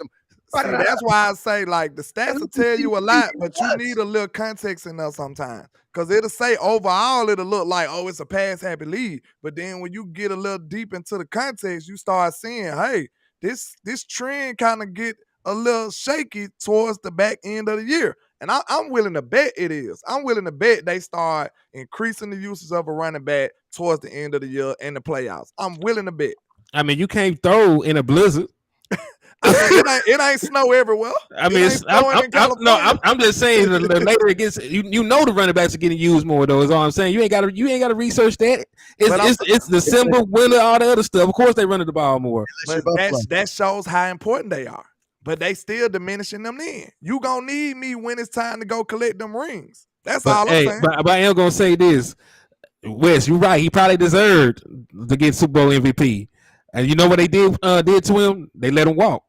See, that's why I say, like, the stats will tell you a lot, but you need a little context in there sometimes. Because it'll say overall, it'll look like, oh, it's a pass-happy league. But then when you get a little deep into the context, you start seeing, hey, this trend kind of get a little shaky towards the back end of the year. And I'm willing to bet it is. I'm willing to bet they start increasing the uses of a running back towards the end of the year in the playoffs. I'm willing to bet. I mean, you can't throw in a blizzard. I mean, it ain't snow everywhere. I mean, I'm just saying the later it gets, you know, the running backs are getting used more though. Is all I'm saying. You ain't got to research that. It's December, winter, all the other stuff. Of course, they running the ball more. But that shows how important they are. But they still diminishing them then. You gonna need me when it's time to go collect them rings. That's all I'm saying. But I am gonna say this, Wes. You're right. He probably deserved to get Super Bowl MVP. And you know what they did to him? They let him walk.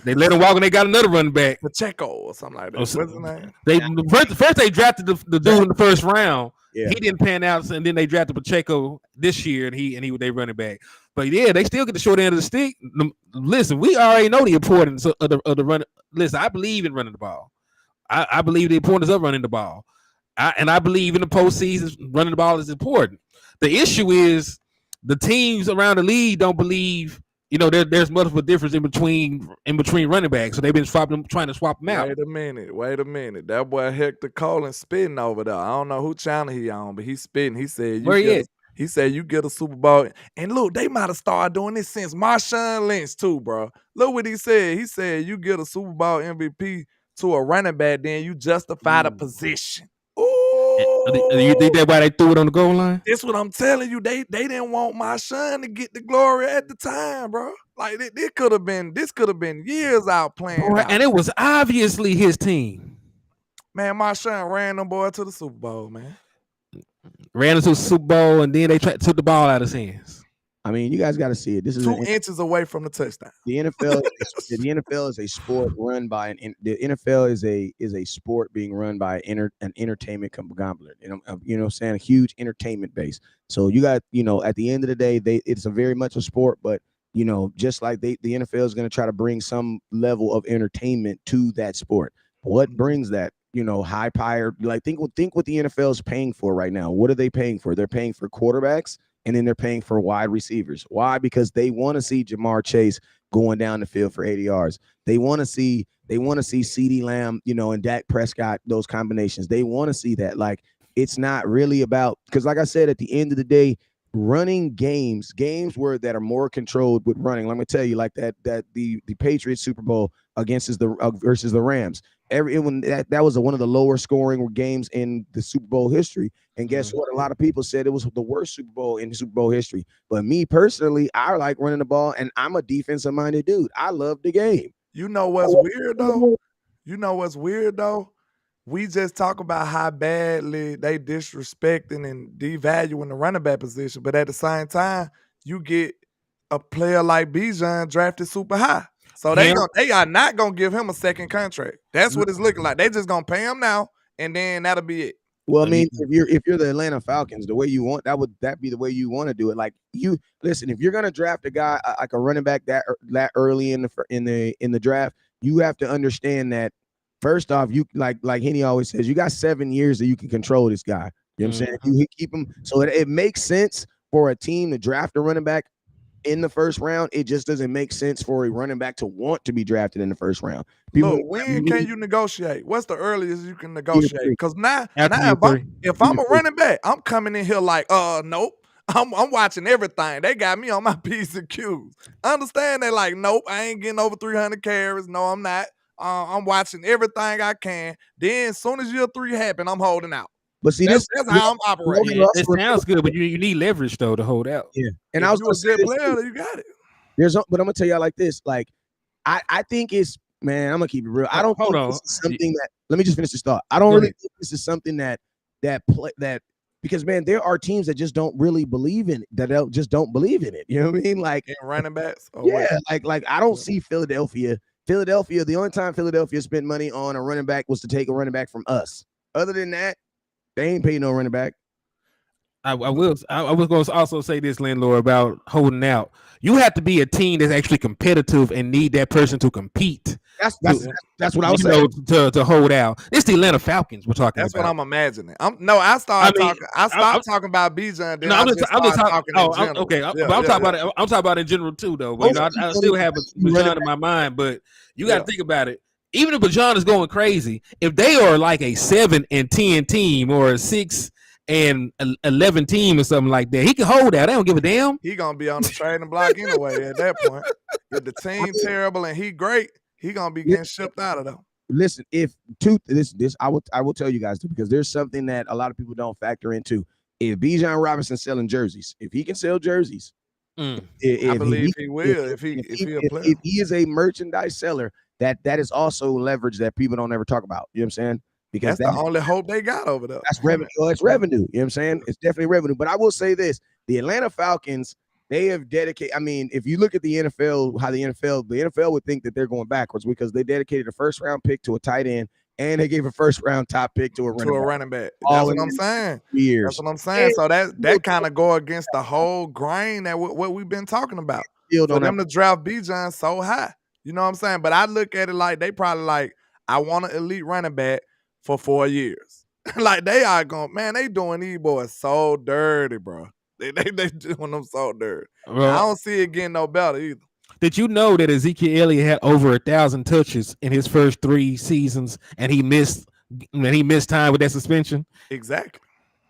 They let him walk, and they got another running back, Pacheco or something like that. What's his name? First they drafted the dude in the first round. Yeah. He didn't pan out, and then they drafted Pacheco this year, and he they running back. But yeah, they still get the short end of the stick. Listen, we already know the importance of the run. Listen, I believe in running the ball. I believe the importance of running the ball, and I believe in the postseason running the ball is important. The issue is the teams around the league don't believe. You know, there's multiple difference in between running backs, so they've been trying to swap them out. Wait a minute. That boy Hector Colin spitting over there. I don't know who channel he on, but he's spitting. He said, he said you get a Super Bowl. And look, they might have started doing this since Marshawn Lynch too, bro. Look what he said. He said you get a Super Bowl MVP to a running back, then you justify the position. Ooh. You think that's why they threw it on the goal line? That's what I'm telling you. They didn't want my son to get the glory at the time, bro. Like this could have been years out playing. Bro, out. And it was obviously his team. Man, my son ran them boy to the Super Bowl, man. Ran into the Super Bowl, and then they took the ball out of his hands. I mean, you guys got to see it. This is 2 inches away from the touchdown. The NFL is a sport run by the NFL is a sport being run by an entertainment conglomerate. You know what I'm saying? A huge entertainment base. So you got, at the end of the day, it's a very much a sport, but just like the NFL is going to try to bring some level of entertainment to that sport. What brings that? High power. Like think what the NFL is paying for right now. What are they paying for? They're paying for quarterbacks. And then they're paying for wide receivers. Why? Because they want to see Jamar Chase going down the field for 80 yards. They want to see CeeDee Lamb, and Dak Prescott, those combinations. They want to see that. Like, it's not really about, because like I said, at the end of the day, running games that are more controlled with running. Let me tell you, like that the Patriots Super Bowl versus the Rams. That was one of the lower scoring games in the Super Bowl history. And guess what? A lot of people said it was the worst Super Bowl in Super Bowl history. But me personally, I like running the ball, and I'm a defensive minded dude. I love the game. You know what's weird though? We just talk about how badly they disrespecting and devaluing the running back position, but at the same time, you get a player like Bijan drafted super high. So they are not gonna give him a second contract. That's what it's looking like. They just gonna pay him now, and then that'll be it. Well, I mean, if you're the Atlanta Falcons, the way you want that be the way you want to do it. Like, you listen, if you're gonna draft a guy like a running back that early in the draft, you have to understand that first off, you like Henny always says, you got 7 years that you can control this guy. You know what I'm saying? You keep him, so it makes sense for a team to draft a running back in the first round. It just doesn't make sense for a running back to want to be drafted in the first round. Look, when can you negotiate? What's the earliest you can negotiate? Because now if I'm a running back, I'm coming in here like, nope. I'm watching everything. They got me on my P's and Q's. Understand? They like, nope, I ain't getting over 300 carries. No, I'm not. I'm watching everything I can. Then as soon as year 3 happen, I'm holding out. But see, that's how I'm operating. It sounds good, but you need leverage though to hold out. Yeah, and if I was a good player, you got it. But I'm gonna tell y'all like this. Like, I think it's, man, I'm gonna keep it real. I don't think this is something that. Let me just finish this thought. I don't really think this is something that because, man, there are teams that just don't really believe in it. That just don't believe in it. You know what I mean? Like running backs. Like I don't see Philadelphia. The only time Philadelphia spent money on a running back was to take a running back from us. Other than that, they ain't paid no running back. I was going to also say this, Landlord, about holding out. You have to be a team that's actually competitive and need that person to compete. That's what I was saying. To hold out. It's the Atlanta Falcons we're talking about. That's what I'm imagining. I stopped talking about Bijan. I'm talking about in general too, though. But I still have Bijan in my mind. But you got to think about it. Even if Bijan is going crazy, if they are like a 7-10 team or a 6-11 team or something like that, he can hold out. They don't give a damn. He gonna be on the trading block anyway at that point. If the team terrible and he great, he gonna be getting shipped out of them. Listen, I will tell you guys too, because there's something that a lot of people don't factor into. If Bijan Robinson's selling jerseys, if he can sell jerseys, I believe he will. If he a player, if he is a merchandise seller, that is also leverage that people don't ever talk about. You know what I'm saying? Because that's the only hope they got over there. That's revenue. It's revenue. You know what I'm saying? It's definitely revenue. But I will say this: the Atlanta Falcons, they have dedicated. I mean, if you look at the NFL, the NFL would think that they're going backwards because they dedicated a first round pick to a tight end and they gave a first round top pick to a running back. That's what I'm saying. Years. That's what I'm saying. So that kind of go against the whole grain that what we've been talking about. For them to draft Bijan so high. You know what I'm saying? But I look at it like they probably like, I want an elite running back for 4 years. Like they are going, man, they doing these boys so dirty, bro. They doing them so dirty. Well, I don't see it getting no better either. Did you know that Ezekiel Elliott had over 1,000 touches in his first 3 seasons and he missed time with that suspension? Exactly.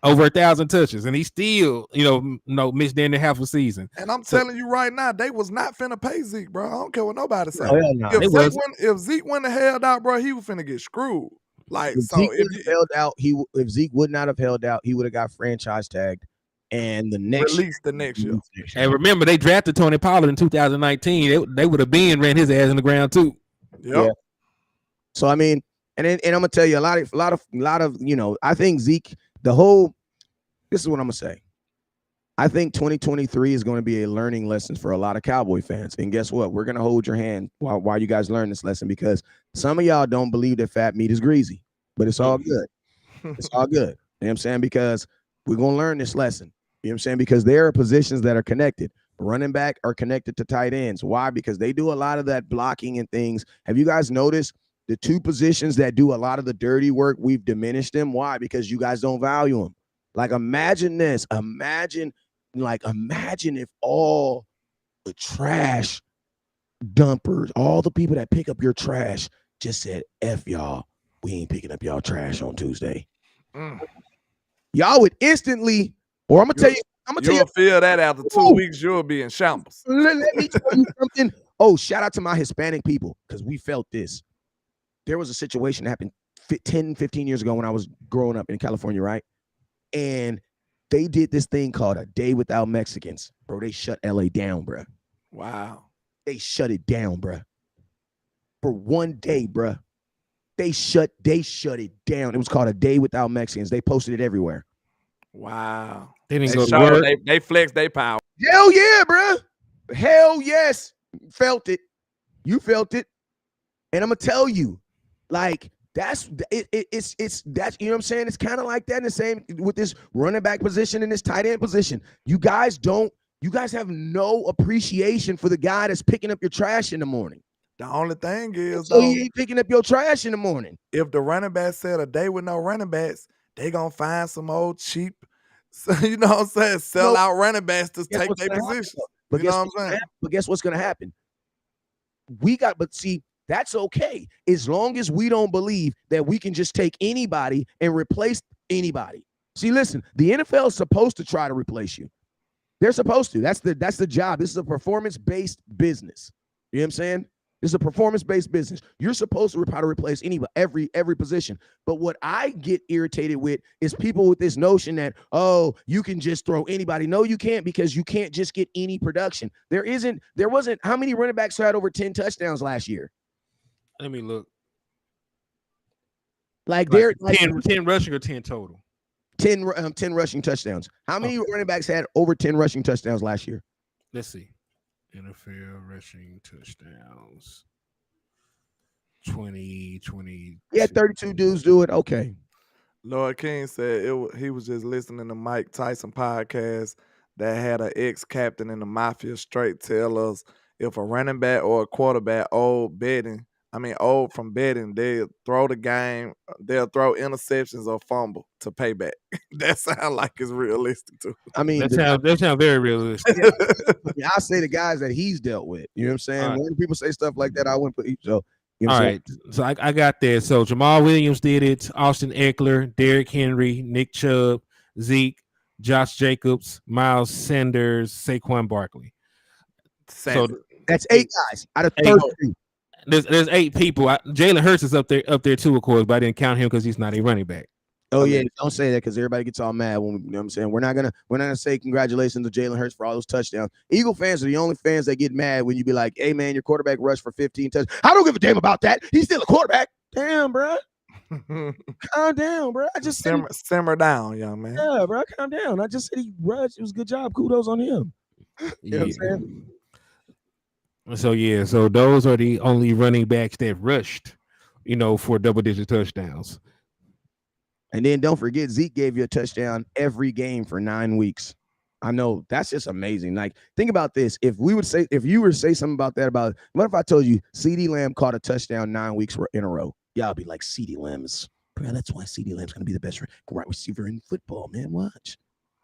Over 1,000 touches, and he still, missed the end of half a season. And I'm telling you right now, they was not finna pay Zeke, bro. I don't care what nobody say. No. If Zeke wouldn't have held out, bro, he was finna get screwed. Like, if Zeke would not have held out, he would have got franchise tagged, and the next year. And remember, they drafted Tony Pollard in 2019. They would have ran his ass in the ground too. Yep. Yeah. So I mean, and I'm gonna tell you a lot of I think Zeke. This is what I'm gonna say. I think 2023 is going to be a learning lesson for a lot of Cowboy fans. And guess what? We're gonna hold your hand while you guys learn this lesson, because some of y'all don't believe that fat meat is greasy, but it's all good. It's all good. You know what I'm saying? Because we're gonna learn this lesson. You know what I'm saying? Because there are positions that are connected. Running back are connected to tight ends. Why? Because they do a lot of that blocking and things. Have you guys noticed the 2 positions that do a lot of the dirty work? We've diminished them. Why? Because you guys don't value them. Like, imagine this. Imagine if all the trash dumpers, all the people that pick up your trash just said, F y'all, we ain't picking up y'all trash on Tuesday. Y'all would instantly, or I'm gonna tell you, feel that after 2 weeks, you'll be in shambles. Let me tell you something. Oh, shout out to my Hispanic people, because we felt this. There was a situation that happened 10, 15 years ago when I was growing up in California, right? And they did this thing called a day without Mexicans. Bro, they shut LA down, bro. Wow. They shut it down, bro. For one day, bro. They shut it down. It was called a day without Mexicans. They posted it everywhere. Wow. They didn't go to work. They flexed their power. Hell yeah, bro. Hell yes. Felt it. You felt it. And I'm gonna tell you, like, it's that's, you know what I'm saying? It's kind of like that in the same with this running back position and this tight end position. You guys have no appreciation for the guy that's picking up your trash in the morning. The only thing is, so he ain't picking up your trash in the morning. If the running back said a day with no running backs, they gonna find some old cheap, you know what I'm saying, sell out running backs to take their positions. You know what I'm saying? But guess what's gonna happen? But see, that's okay as long as we don't believe that we can just take anybody and replace anybody. See, listen, the NFL is supposed to try to replace you. They're supposed to. That's the job. This is a performance-based business. You know what I'm saying? This is a performance-based business. You're supposed to try to replace anybody, every position. But what I get irritated with is people with this notion that, oh, you can just throw anybody. No, you can't, because you can't just get any production. There wasn't, how many running backs had over 10 touchdowns last year? Let me look. Like they're 10 rushing or 10 total? 10 rushing touchdowns. How many running backs had over 10 rushing touchdowns last year? Let's see. NFL rushing touchdowns. 20. Yeah, 32 dudes do it. Okay. Lord King said he was just listening to Mike Tyson podcast that had an ex-captain in the Mafia straight tell us if a running back or a quarterback old from betting, they'll throw the game, they'll throw interceptions or fumble to pay back. That sounds like it's realistic too. I mean, that sounds very realistic. Yeah, I say the guys that he's dealt with. You know what I'm saying? Right. When people say stuff like that, I wouldn't put so. You know all right, so I got there. So Jamal Williams did it. Austin Eckler, Derrick Henry, Nick Chubb, Zeke, Josh Jacobs, Miles Sanders, Saquon Barkley. So that's 8 guys out of 33. There's 8 people. Jalen Hurts is up there too, of course, but I didn't count him because he's not a running back. Oh yeah, don't say that because everybody gets all mad when you know what I'm saying. We're not gonna say congratulations to Jalen Hurts for all those touchdowns. Eagle fans are the only fans that get mad when you be like, "Hey man, your quarterback rushed for 15 touchdowns." I don't give a damn about that. He's still a quarterback. Damn, bro. Calm down, bro. I just simmer down, young man. Yeah, bro. Calm down. I just said he rushed. It was a good job. Kudos on him. You know what I'm saying? So those are the only running backs that rushed, for double-digit touchdowns. And then don't forget, Zeke gave you a touchdown every game for 9 weeks. I know that's just amazing. Like, think about this. If you were to say something about that, what if I told you CeeDee Lamb caught a touchdown 9 weeks in a row? Y'all be like, CeeDee Lamb's, bro, that's why CeeDee Lamb's gonna be the best wide receiver in football, man. Watch.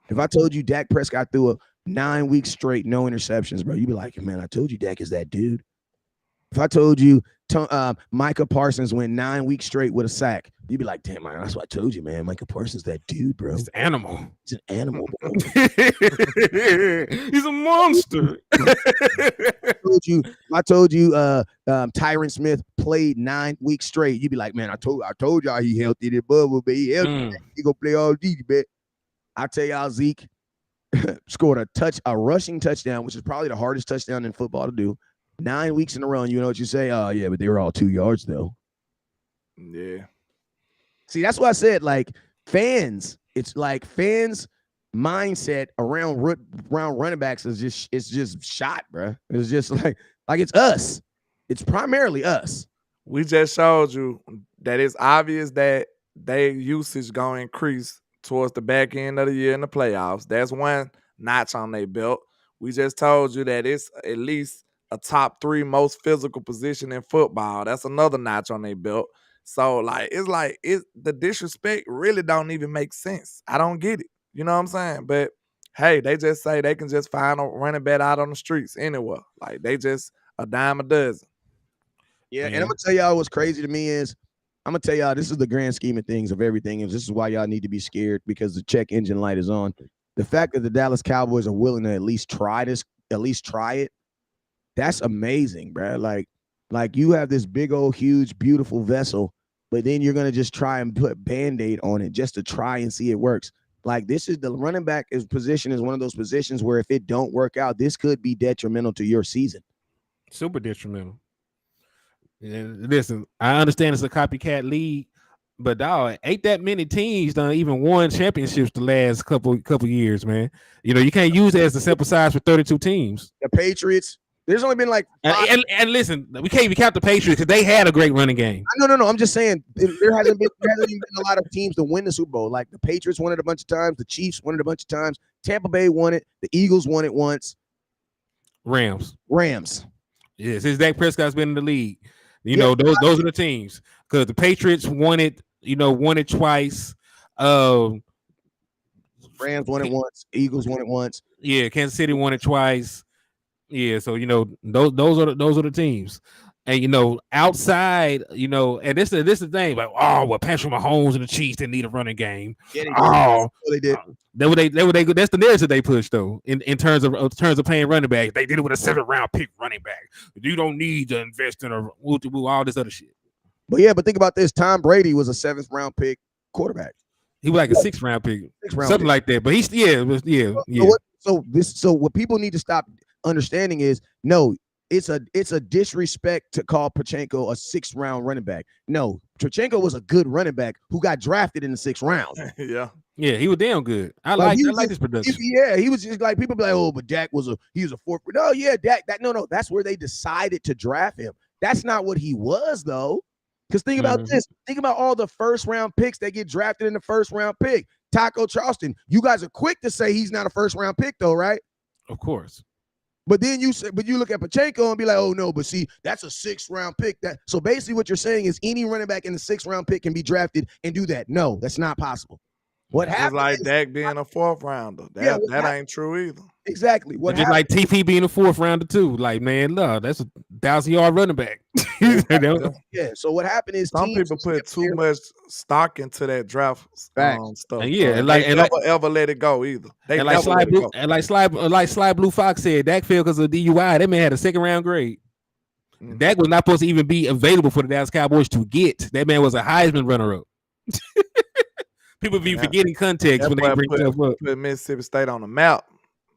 If I told you Dak Prescott threw a 9 weeks straight, no interceptions, bro, you'd be like, man, I told you Dak is that dude. If I told you Micah Parsons went 9 weeks straight with a sack, you'd be like, damn, man, that's what I told you, man. Micah Parsons, that dude, bro. He's an animal. He's an animal, bro. He's a monster. I told you Tyron Smith played 9 weeks straight. You'd be like, man, I told y'all he healthy the bubble, but he healthy. He gonna play all D, bet. I tell y'all, Zeke scored a rushing touchdown, which is probably the hardest touchdown in football to do. 9 weeks in a row, and you know what you say? Oh, yeah, but they were all 2 yards, though. Yeah. See, that's why I said, like, fans, it's like fans' mindset around running backs is just shot, bro. It's just like it's us. It's primarily us. We just showed you that it's obvious that their usage going to increase towards the back end of the year in the playoffs. That's one notch on their belt. We just told you that it's at least a top 3 most physical position in football. That's another notch on their belt. So, the disrespect really don't even make sense. I don't get it. You know what I'm saying? But, hey, they just say they can just find a running back out on the streets anywhere. Like, they just a dime a dozen. Yeah, and I'm gonna tell y'all what's crazy to me is I'm gonna tell y'all this is the grand scheme of things of everything, and this is why y'all need to be scared because the check engine light is on. The fact that the Dallas Cowboys are willing to at least try it, that's amazing, bro. Like you have this big old, huge, beautiful vessel, but then you're gonna just try and put Band-Aid on it just to try and see it works. Like this is the running back position is one of those positions where if it don't work out, this could be detrimental to your season. Super detrimental. And listen, I understand it's a copycat league, but dog, ain't that many teams done even won championships the last couple years, man. You know, you can't use it as the sample size for 32 teams. The Patriots, there's only been like and listen, we can't even count the Patriots because they had a great running game. No. I'm just saying there hasn't even been a lot of teams to win the Super Bowl. Like the Patriots won it a bunch of times, the Chiefs won it a bunch of times, Tampa Bay won it, the Eagles won it once. Rams. Yes, since Dak Prescott's been in the league. You know, those are the teams. Because the Patriots won it twice. Rams won it once. Eagles won it once. Yeah, Kansas City won it twice. Yeah, so those are the teams. And outside, and this is the thing, like, Patrick Mahomes and the Chiefs didn't need a running game. Yeah, they did. That's the narrative they pushed though. In terms of paying running backs, they did it with a 7th-round pick running back. You don't need to invest in all this other shit. But think about this: Tom Brady was a 7th-round pick quarterback. He was like a 6th-round pick, something like that. But he's So what people need to stop understanding is no. It's a disrespect to call Pachenko a 6th-round running back. No, Pachenko was a good running back who got drafted in the 6th round. Yeah, he was damn good. I like his production. He was just like people be like, but Dak was a 4th. No, yeah, Dak. That's where they decided to draft him. That's not what he was though. Because think about this. Think about all the 1st-round picks that get drafted in the 1st-round pick. Taco Charleston. You guys are quick to say he's not a 1st-round pick though, right? Of course. But then you look at Pachenko and be like, oh no, but see, that's a 6th-round pick. So basically what you're saying is any running back in the 6th-round pick can be drafted and do that. No, that's not possible. What happened? Like Dak being a 4th rounder. That ain't true either. Exactly. Just like TP being a 4th rounder too. Like, man, look, that's a 1,000-yard running back. Yeah. So what happened is some people put too much stock into that draft stuff. And yeah, they never let it go either. And like Sly Blue Fox said, Dak failed because of DUI. That man had a 2nd-round grade. Dak was not supposed to even be available for the Dallas Cowboys to get. That man was a Heisman runner-up. People be forgetting context when they bring stuff up. Put Mississippi State on the map.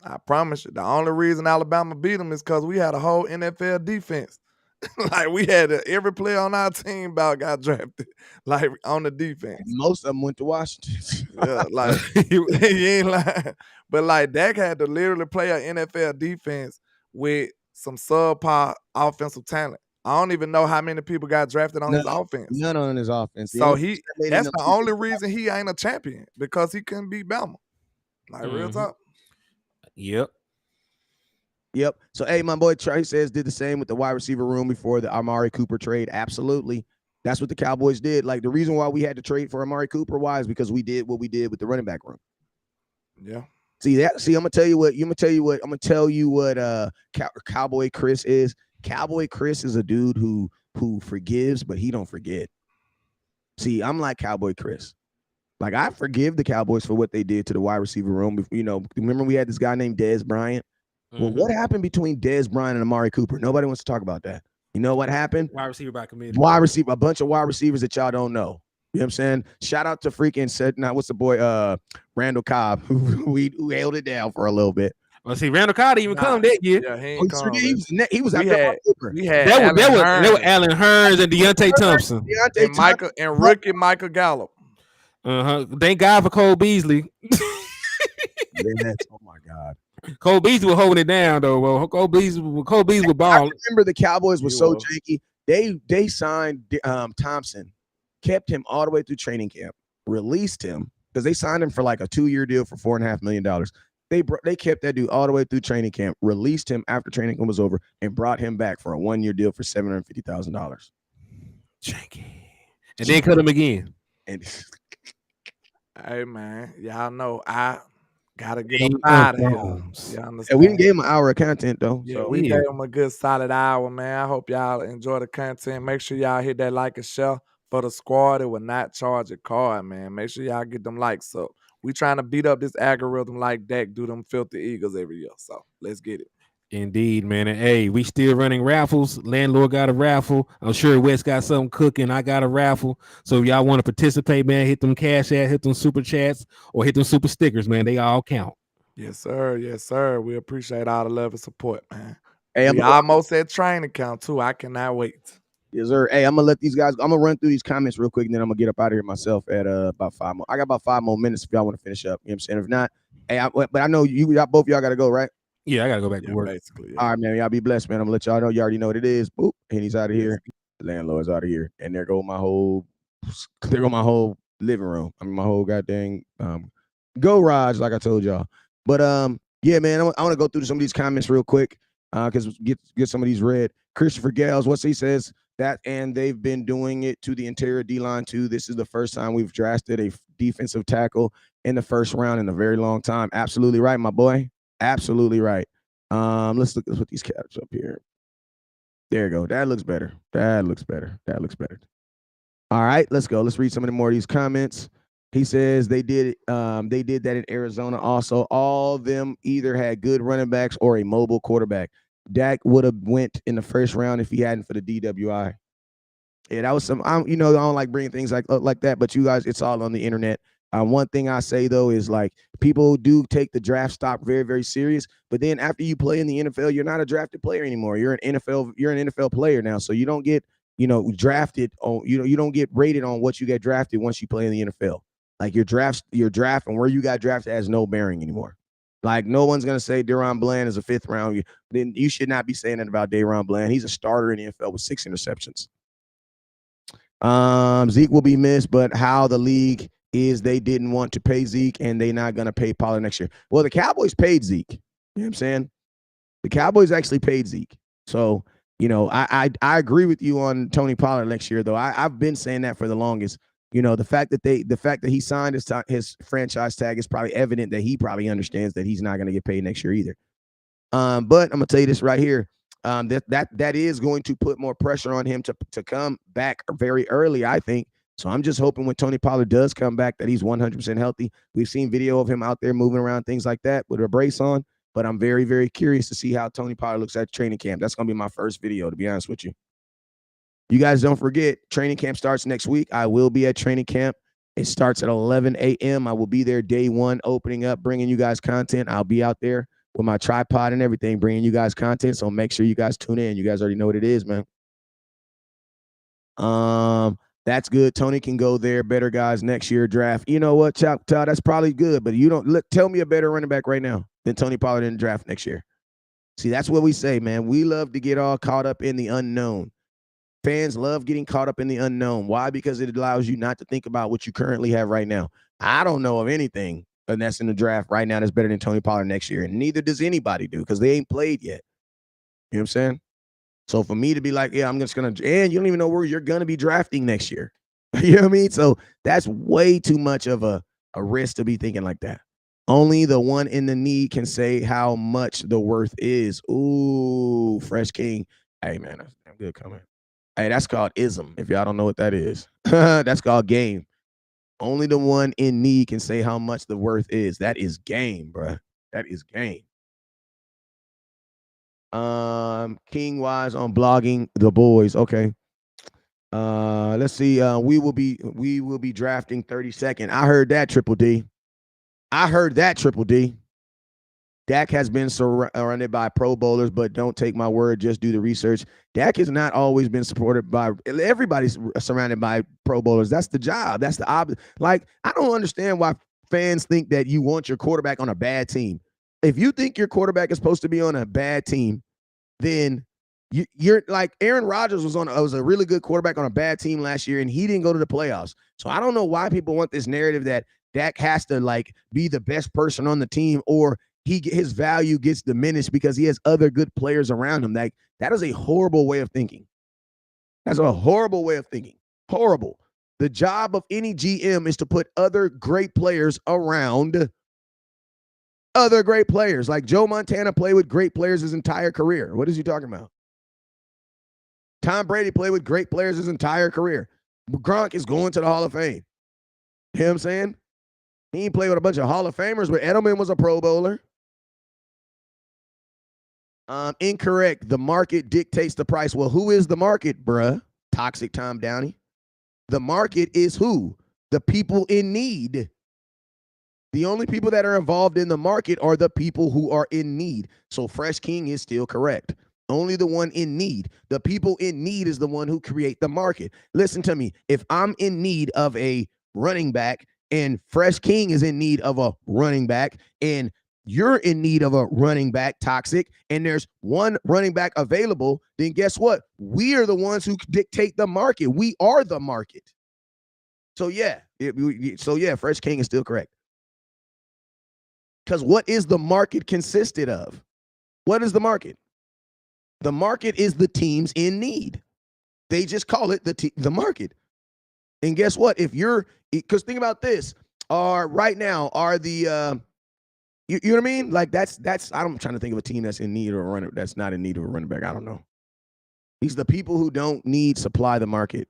I promise you, the only reason Alabama beat them is because we had a whole NFL defense. Like we had every player on our team about got drafted, like on the defense. Most of them went to Washington. Yeah, like you ain't lying. But like Dak had to literally play an NFL defense with some subpar offensive talent. I don't even know how many people got drafted on his offense. None on his offense. So that's the only reason he ain't a champion, because he couldn't beat Bama. Like real talk. Yep. So, hey, my boy Trey says did the same with the wide receiver room before the Amari Cooper trade. Absolutely. That's what the Cowboys did. Like the reason why we had to trade for Amari Cooper, why is because we did what we did with the running back room. Yeah. See, I'm gonna tell you what Cowboy Chris is. Cowboy Chris is a dude who forgives, but he don't forget. See, I'm like Cowboy Chris. Like I forgive the Cowboys for what they did to the wide receiver room. Remember we had this guy named Dez Bryant. Well, what happened between Dez Bryant and Amari Cooper? Nobody wants to talk about that. You know what happened? Wide receiver by committee. A bunch of wide receivers that y'all don't know. You know what I'm saying? Shout out to what's the boy, Randall Cobb, who held it down for a little bit. Well, see, Randall Cobb didn't even come that year. Yeah, he was after Cooper. There were Allen Hurns and Deontay Thompson. And rookie Michael Gallup. Thank God for Cole Beasley. Oh my God. Cole Beasley was holding it down though. Well, Cole Beasley was balling. I remember the Cowboys was so janky. They signed Thompson, kept him all the way through training camp, released him because they signed him for like a 2-year deal for $4.5 million. They kept that dude all the way through training camp, released him after training camp was over, and brought him back for a 1-year deal for $750,000. Janky. And then cut him again. And hey man, y'all know I Gotta get up out of here. Bones. You And understand? we didn't give him an hour of content though. Yeah, So we Yeah. gave them a good solid hour, man. I hope y'all enjoy the content. Make sure y'all hit that like and share for the squad. It will not charge a card, man. Make sure y'all get them likes up. We trying to beat up this algorithm like Dak do them filthy Eagles every year. So let's get it. Indeed, man. And hey, we still running raffles. Landlord got a raffle. I'm sure Wes got something cooking. I got a raffle. So if y'all want to participate, man, hit them cash app, hit them super chats, or hit them super stickers, man. They all count. Yes, sir. Yes, sir. We appreciate all the love and support, man. hey, We almost at training count too. I cannot wait. yes, sir. Hey, I'm gonna let these guys. I'm gonna run through these comments real quick, and then I'm gonna get up out of here myself at about 5 more. I got about 5 more minutes if y'all want to finish up. You know what I'm saying? If not, hey, but I know y'all both y'all gotta go, right? Yeah, I gotta go back to work. Basically. All right, man. Y'all be blessed, man. I'm gonna let y'all know. You already know what it is. Boop, and he's out of here. The landlord's out of here, and there go my whole living room. I mean, my whole goddamn garage, like I told y'all. But yeah, man. I want to go through some of these comments real quick, because get some of these read. Christopher Gales, what he says that, and they've been doing it to the interior D line too. This is the first time we've drafted a defensive tackle in the first round in a very long time. Absolutely right, my boy. Absolutely right. Let's put these caps up here. There you go. That looks better. That looks better. That looks better. All right, let's go. Let's read some of the more of these comments. He says they did that in Arizona also. All of them either had good running backs or a mobile quarterback. Dak would have went in the first round if he hadn't for the DWI. Yeah, that was some. I don't like bringing things like that, but you guys, it's all on the internet. One thing I say though is like people do take the draft stock very, very serious, but then after you play in the NFL, you're not a drafted player anymore. You're an NFL player now, so you don't get drafted on you don't get rated on what you get drafted once you play in the NFL. Like your draft and where you got drafted has no bearing anymore. Like no one's gonna say Deron Bland is a 5th round. Then you should not be saying that about Deron Bland. He's a starter in the NFL with 6 interceptions. Zeke will be missed, but how the league is they didn't want to pay Zeke and they not going to pay Pollard next year. Well, the Cowboys paid Zeke. You know what I'm saying? The Cowboys actually paid Zeke. So, I agree with you on Tony Pollard next year, though. I've been saying that for the longest. The fact that he signed his franchise tag is probably evident that he probably understands that he's not going to get paid next year either. But I'm gonna tell you this right here. That is going to put more pressure on him to come back very early, I think. So I'm just hoping when Tony Pollard does come back that he's 100% healthy. We've seen video of him out there moving around, things like that with a brace on. But I'm very, very curious to see how Tony Pollard looks at training camp. That's going to be my first video, to be honest with you. You guys don't forget, training camp starts next week. I will be at training camp. It starts at 11 a.m. I will be there day one, opening up, bringing you guys content. I'll be out there with my tripod and everything, bringing you guys content. So make sure you guys tune in. You guys already know what it is, man. That's good. Tony can go there. Better guys next year draft. You know what, Chop? That's probably good, but you don't tell me a better running back right now than Tony Pollard in the draft next year. See, that's what we say, man. We love to get all caught up in the unknown. Fans love getting caught up in the unknown. Why? Because it allows you not to think about what you currently have right now. I don't know of anything that's in the draft right now that's better than Tony Pollard next year, and neither does anybody do because they ain't played yet. You know what I'm saying? So for me to be like, yeah, I'm just going to, and you don't even know where you're going to be drafting next year. You know what I mean? So that's way too much of a risk to be thinking like that. Only the one in the need can say how much the worth is. Ooh, Fresh King. Hey, man, that's a good comment. Hey, that's called ism, if y'all don't know what that is. That's called game. Only the one in need can say how much the worth is. That is game, bro. That is game. King Wise on blogging the boys. Okay. Let's see. We will be drafting 32nd. I heard that, Triple D. Dak has been surrounded by Pro Bowlers, but don't take my word. Just do the research. Dak has not always been supported by everybody's surrounded by Pro Bowlers. That's the job. That's the like. I don't understand why fans think that you want your quarterback on a bad team. If you think your quarterback is supposed to be on a bad team, then you're like Aaron Rodgers was a really good quarterback on a bad team last year, and he didn't go to the playoffs. So I don't know why people want this narrative that Dak has to like be the best person on the team, or his value gets diminished because he has other good players around him. Like that is a horrible way of thinking. That's a horrible way of thinking. Horrible. The job of any GM is to put other great players around other great players. Like Joe Montana played with great players his entire career. What is he talking about? Tom Brady played with great players his entire career. Gronk is going to the Hall of Fame. You know what I'm saying? He ain't played with a bunch of Hall of Famers, but Edelman was a Pro Bowler. Incorrect. The market dictates the price. Well, who is the market, bruh? Toxic Tom Downey. The market is who? The people in need. The only people that are involved in the market are the people who are in need. So Fresh King is still correct. Only the one in need. The people in need is the one who create the market. Listen to me. If I'm in need of a running back and Fresh King is in need of a running back and you're in need of a running back, Toxic, and there's one running back available, then guess what? We are the ones who dictate the market. We are the market. So yeah, Fresh King is still correct. Because what is the market consisted of? What is the market? The market is the teams in need. They just call it the market. And guess what? If you're, because think about this, right now are the, you know what I mean? Like that's, I'm trying to think of a team that's in need of a runner, that's not in need of a running back. I don't know. These are the people who don't need supply the market.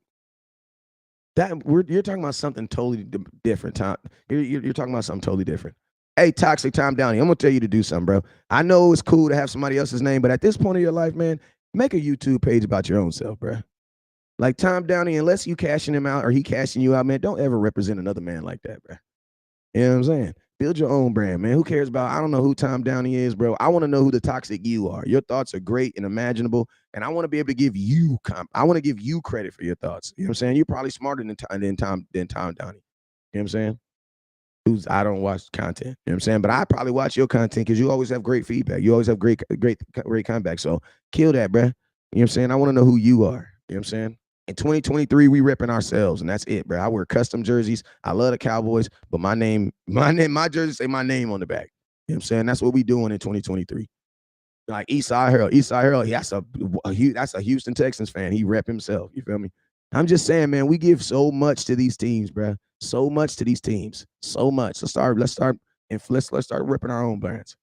You're talking about something totally different, Tom. You're talking about something totally different. Hey, Toxic Tom Downey, I'm going to tell you to do something, bro. I know it's cool to have somebody else's name, but at this point in your life, man, make a YouTube page about your own self, bro. Like Tom Downey, unless you cashing him out or he cashing you out, man, don't ever represent another man like that, bro. You know what I'm saying? Build your own brand, man. Who cares about, I don't know who Tom Downey is, bro. I want to know who the toxic you are. Your thoughts are great and imaginable, and I want to be able to give you, I want to give you credit for your thoughts. You know what I'm saying? You're probably smarter than Tom Downey. You know what I'm saying? I don't watch content, you know what I'm saying? But I probably watch your content because you always have great feedback. You always have great comeback. So kill that, bro. You know what I'm saying? I want to know who you are. You know what I'm saying? In 2023, we repping ourselves, and that's it, bro. I wear custom jerseys. I love the Cowboys, but my jersey say my name on the back. You know what I'm saying? That's what we doing in 2023. Like Eastside Harold, that's a Houston Texans fan. He rep himself. You feel me? I'm just saying, man, we give so much to these teams, bro. So much to these teams. So much. Let's start ripping our own brands.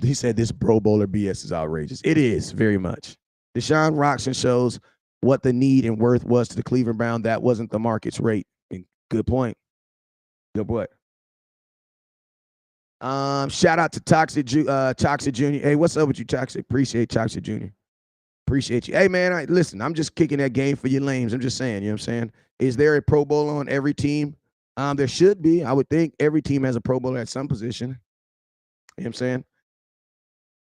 He said this Pro Bowler BS is outrageous. It is very much. Deshaun Watson shows what the need and worth was to the Cleveland Browns. That wasn't the market's rate. Good point. Good boy. Shout out to Toxic Jr. Hey, what's up with you, Toxic? Appreciate Toxic Jr. Appreciate you. Hey, man, listen, I'm just kicking that game for you lames. I'm just saying, you know what I'm saying? Is there a Pro Bowler on every team? There should be. I would think every team has a Pro Bowler at some position. You know what I'm saying?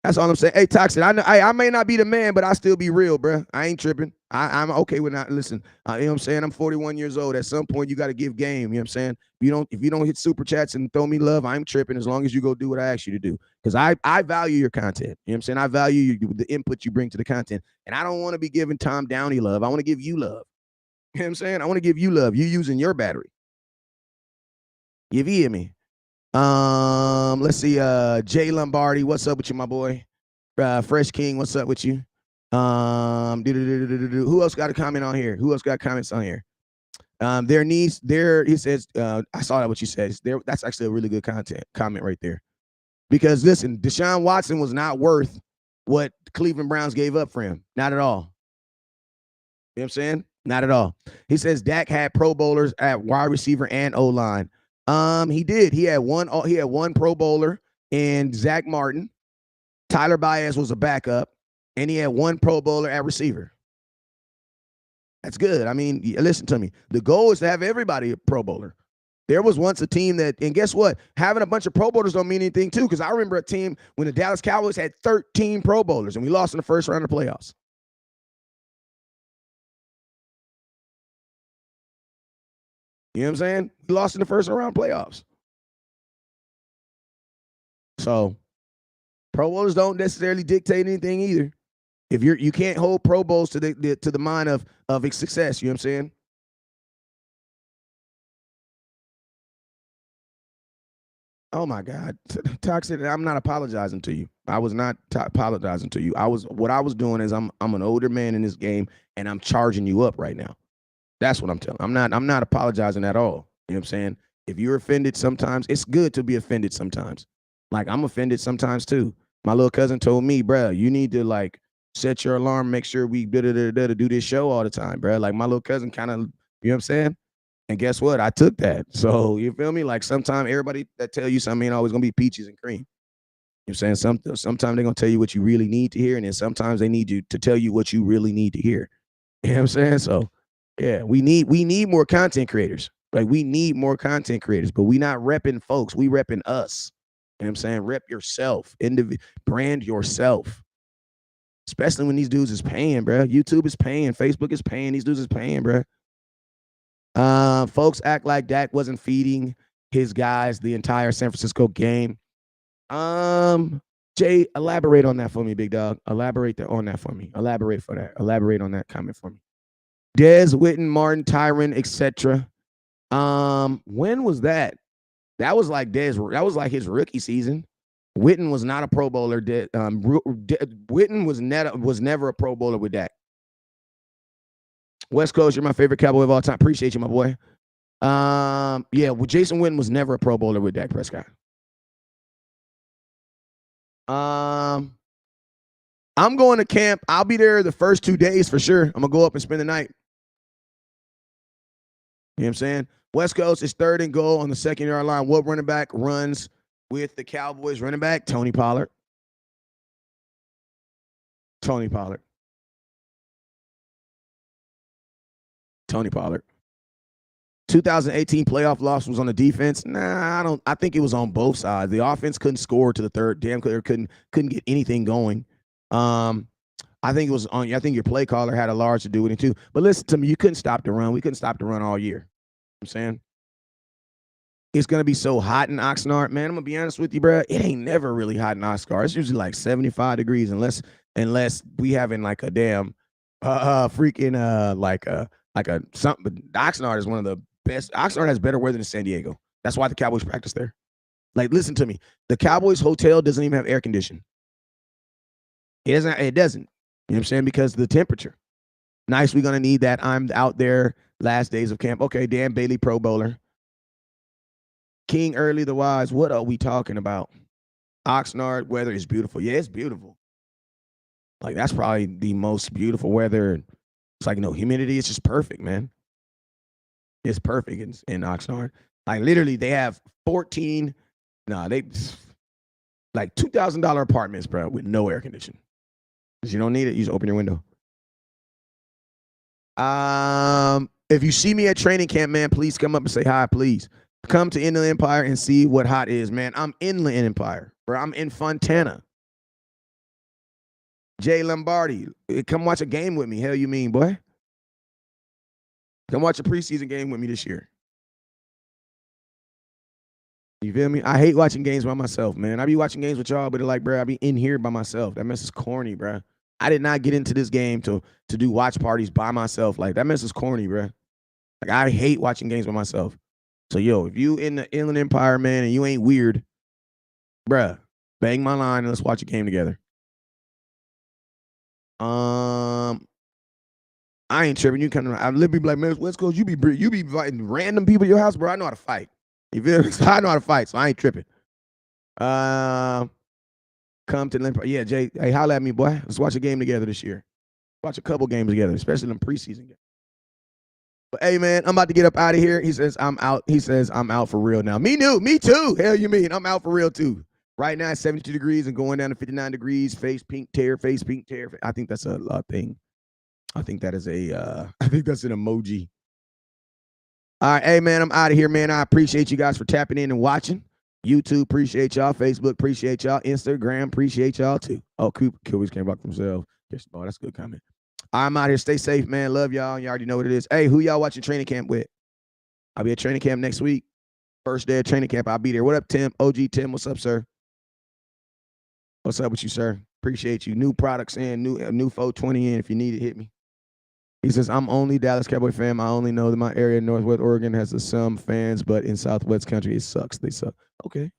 That's all I'm saying. Hey, Toxic, I may not be the man, but I still be real, bro. I ain't tripping. I'm okay with not, listen, you know what I'm saying? I'm 41 years old. At some point, you got to give game, you know what I'm saying? If you don't hit super chats and throw me love, I'm tripping as long as you go do what I ask you to do. Because I value your content. You know what I'm saying? I value the input you bring to the content. And I don't want to be giving Tom Downey love. I want to give you love. You know what I'm saying? I want to give you love. You using your battery. You hear me? Let's see. Jay Lombardi, what's up with you, my boy? Fresh King, what's up with you? Who else got a comment on here? Who else got comments on here? He says, I saw that what you said. That's actually a really good comment right there. Because listen, Deshaun Watson was not worth what the Cleveland Browns gave up for him. Not at all. You know what I'm saying? Not at all. He says Dak had Pro Bowlers at wide receiver and O-line. He did. He had one Pro Bowler in Zach Martin. Tyler Baez was a backup, and he had one Pro Bowler at receiver. That's good. I mean, listen to me. The goal is to have everybody a Pro Bowler. There was once a team that, and guess what? Having a bunch of Pro Bowlers don't mean anything too, because I remember a team when the Dallas Cowboys had 13 Pro Bowlers, and we lost in the first round of the playoffs. You know what I'm saying? We lost in the first round playoffs. So Pro Bowlers don't necessarily dictate anything either. If you can't hold Pro Bowls to the mind of success, you know what I'm saying? Oh my God, Toxic! I'm not apologizing to you. I was not apologizing to you. What I was doing is I'm an older man in this game, and I'm charging you up right now. That's what I'm telling. I'm not apologizing at all. You know what I'm saying? If you're offended sometimes, it's good to be offended sometimes. Like, I'm offended sometimes too. My little cousin told me, bro, you need to like set your alarm, make sure we do this show all the time, bro. Like, my little cousin kind of, you know what I'm saying? And guess what? I took that. So you feel me? Like, sometimes everybody that tell you something ain't always gonna be peaches and cream. You know what I'm saying? Sometimes they're gonna tell you what you really need to hear, and then sometimes they need you to tell you what you really need to hear. You know what I'm saying? So yeah, we need more content creators. Like, we need more content creators, but we not repping folks. We repping us. You know what I'm saying? Rep yourself. Brand yourself. Especially when these dudes is paying, bro. YouTube is paying. Facebook is paying. These dudes is paying, bro. Folks act like Dak wasn't feeding his guys the entire San Francisco game. Jay, elaborate on that for me, big dog. Elaborate on that for me. Elaborate on that comment for me. Dez, Witten, Martin, Tyron, etc. When was that? That was like Dez. That was like his rookie season. Witten was not a Pro Bowler. Witten was never a Pro Bowler with Dak. West Coast, you're my favorite Cowboy of all time. Appreciate you, my boy. Yeah, well, Jason Witten was never a Pro Bowler with Dak Prescott. I'm going to camp. I'll be there the first 2 days for sure. I'm gonna go up and spend the night. You know what I'm saying? West Coast is 3rd and goal on the 2nd-yard line. What running back runs with the Cowboys running back? Tony Pollard. Tony Pollard. 2018 playoff loss was on the defense. Nah, I think it was on both sides. The offense couldn't score to the third. Damn clear couldn't get anything going. I think it was on. I think your play caller had a large to do with it too. But listen to me, you couldn't stop the run. We couldn't stop the run all year. You know what I'm saying? It's gonna be so hot in Oxnard, man. I'm gonna be honest with you, bro. It ain't never really hot in Oxnard. It's usually like 75 degrees, unless we having like a damn freaking like a something. But Oxnard is one of the best. Oxnard has better weather than San Diego. That's why the Cowboys practice there. Like, listen to me. The Cowboys hotel doesn't even have air conditioning. It doesn't. You know what I'm saying? Because of the temperature. Nice, we're gonna need that. I'm out there last days of camp. Okay, Dan Bailey, Pro Bowler. King Early the Wise. What are we talking about? Oxnard weather is beautiful. Yeah, it's beautiful. Like, that's probably the most beautiful weather. It's like no humidity. It's just perfect, man. It's perfect in Oxnard. Like, literally, they have 14. They like $2,000 apartments, bro, with no air conditioning. Because you don't need it. You just open your window. If you see me at training camp, man, please come up and say hi, please. Come to Inland Empire and see what hot is, man. I'm Inland Empire, bro. I'm in Fontana. Jay Lombardi, come watch a game with me. Hell you mean, boy? Come watch a preseason game with me this year. You feel me? I hate watching games by myself, man. I be watching games with y'all, but like, bro, I be in here by myself. That mess is corny, bro. I did not get into this game to do watch parties by myself. Like, that mess is corny, bro. Like, I hate watching games by myself. So, yo, if you in the Inland Empire, man, and you ain't weird, bruh, bang my line and let's watch a game together. I ain't tripping. You come to I literally be like, man, West Coast, you be inviting random people to your house, bro. I know how to fight. You feel me? I know how to fight, so I ain't tripping. Come to Limp. Yeah, Jay. Hey, holla at me, boy. Let's watch a game together this year. Watch a couple games together, especially in preseason games. But hey, man, I'm about to get up out of here. He says I'm out. He says I'm out for real now. Me too. Hell, you mean I'm out for real too? Right now, it's 72 degrees and going down to 59 degrees. Face pink tear. I think that's a thing. I think that is I think that's an emoji. All right, hey, man, I'm out of here, man. I appreciate you guys for tapping in and watching. YouTube, appreciate y'all. Facebook, appreciate y'all. Instagram, appreciate y'all too. Oh, Cowboys came back themselves. Oh, that's a good comment. I'm out here. Stay safe, man. Love y'all. You already know what it is. Hey, who y'all watching training camp with? I'll be at training camp next week. First day of training camp, I'll be there. What up, Tim? OG Tim, what's up, sir? What's up with you, sir? Appreciate you. New products in, new 420 in. If you need it, hit me. He says, I'm only Dallas Cowboy fan. I only know that my area, Northwest Oregon, has some fans, but in Southwest country, it sucks. They suck. Okay.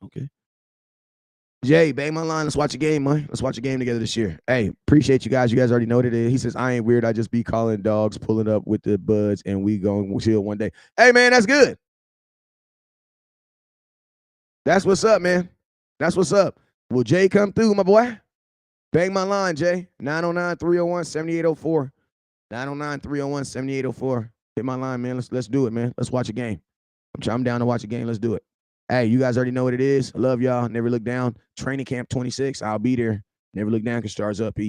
Jay, bang my line. Let's watch a game, man. Let's watch a game together this year. Hey, appreciate you guys. You guys already know what it is. He says, I ain't weird. I just be calling dogs, pulling up with the buds, and we going to chill one day. Hey, man, that's good. That's what's up, man. That's what's up. Will Jay come through, my boy? Bang my line, Jay. 909-301-7804. 909-301-7804. Hit my line, man. Let's do it, man. Let's watch a game. I'm down to watch a game. Let's do it. Hey, you guys already know what it is. I love y'all. Never look down. Training camp 26. I'll be there. Never look down because stars up. Peace.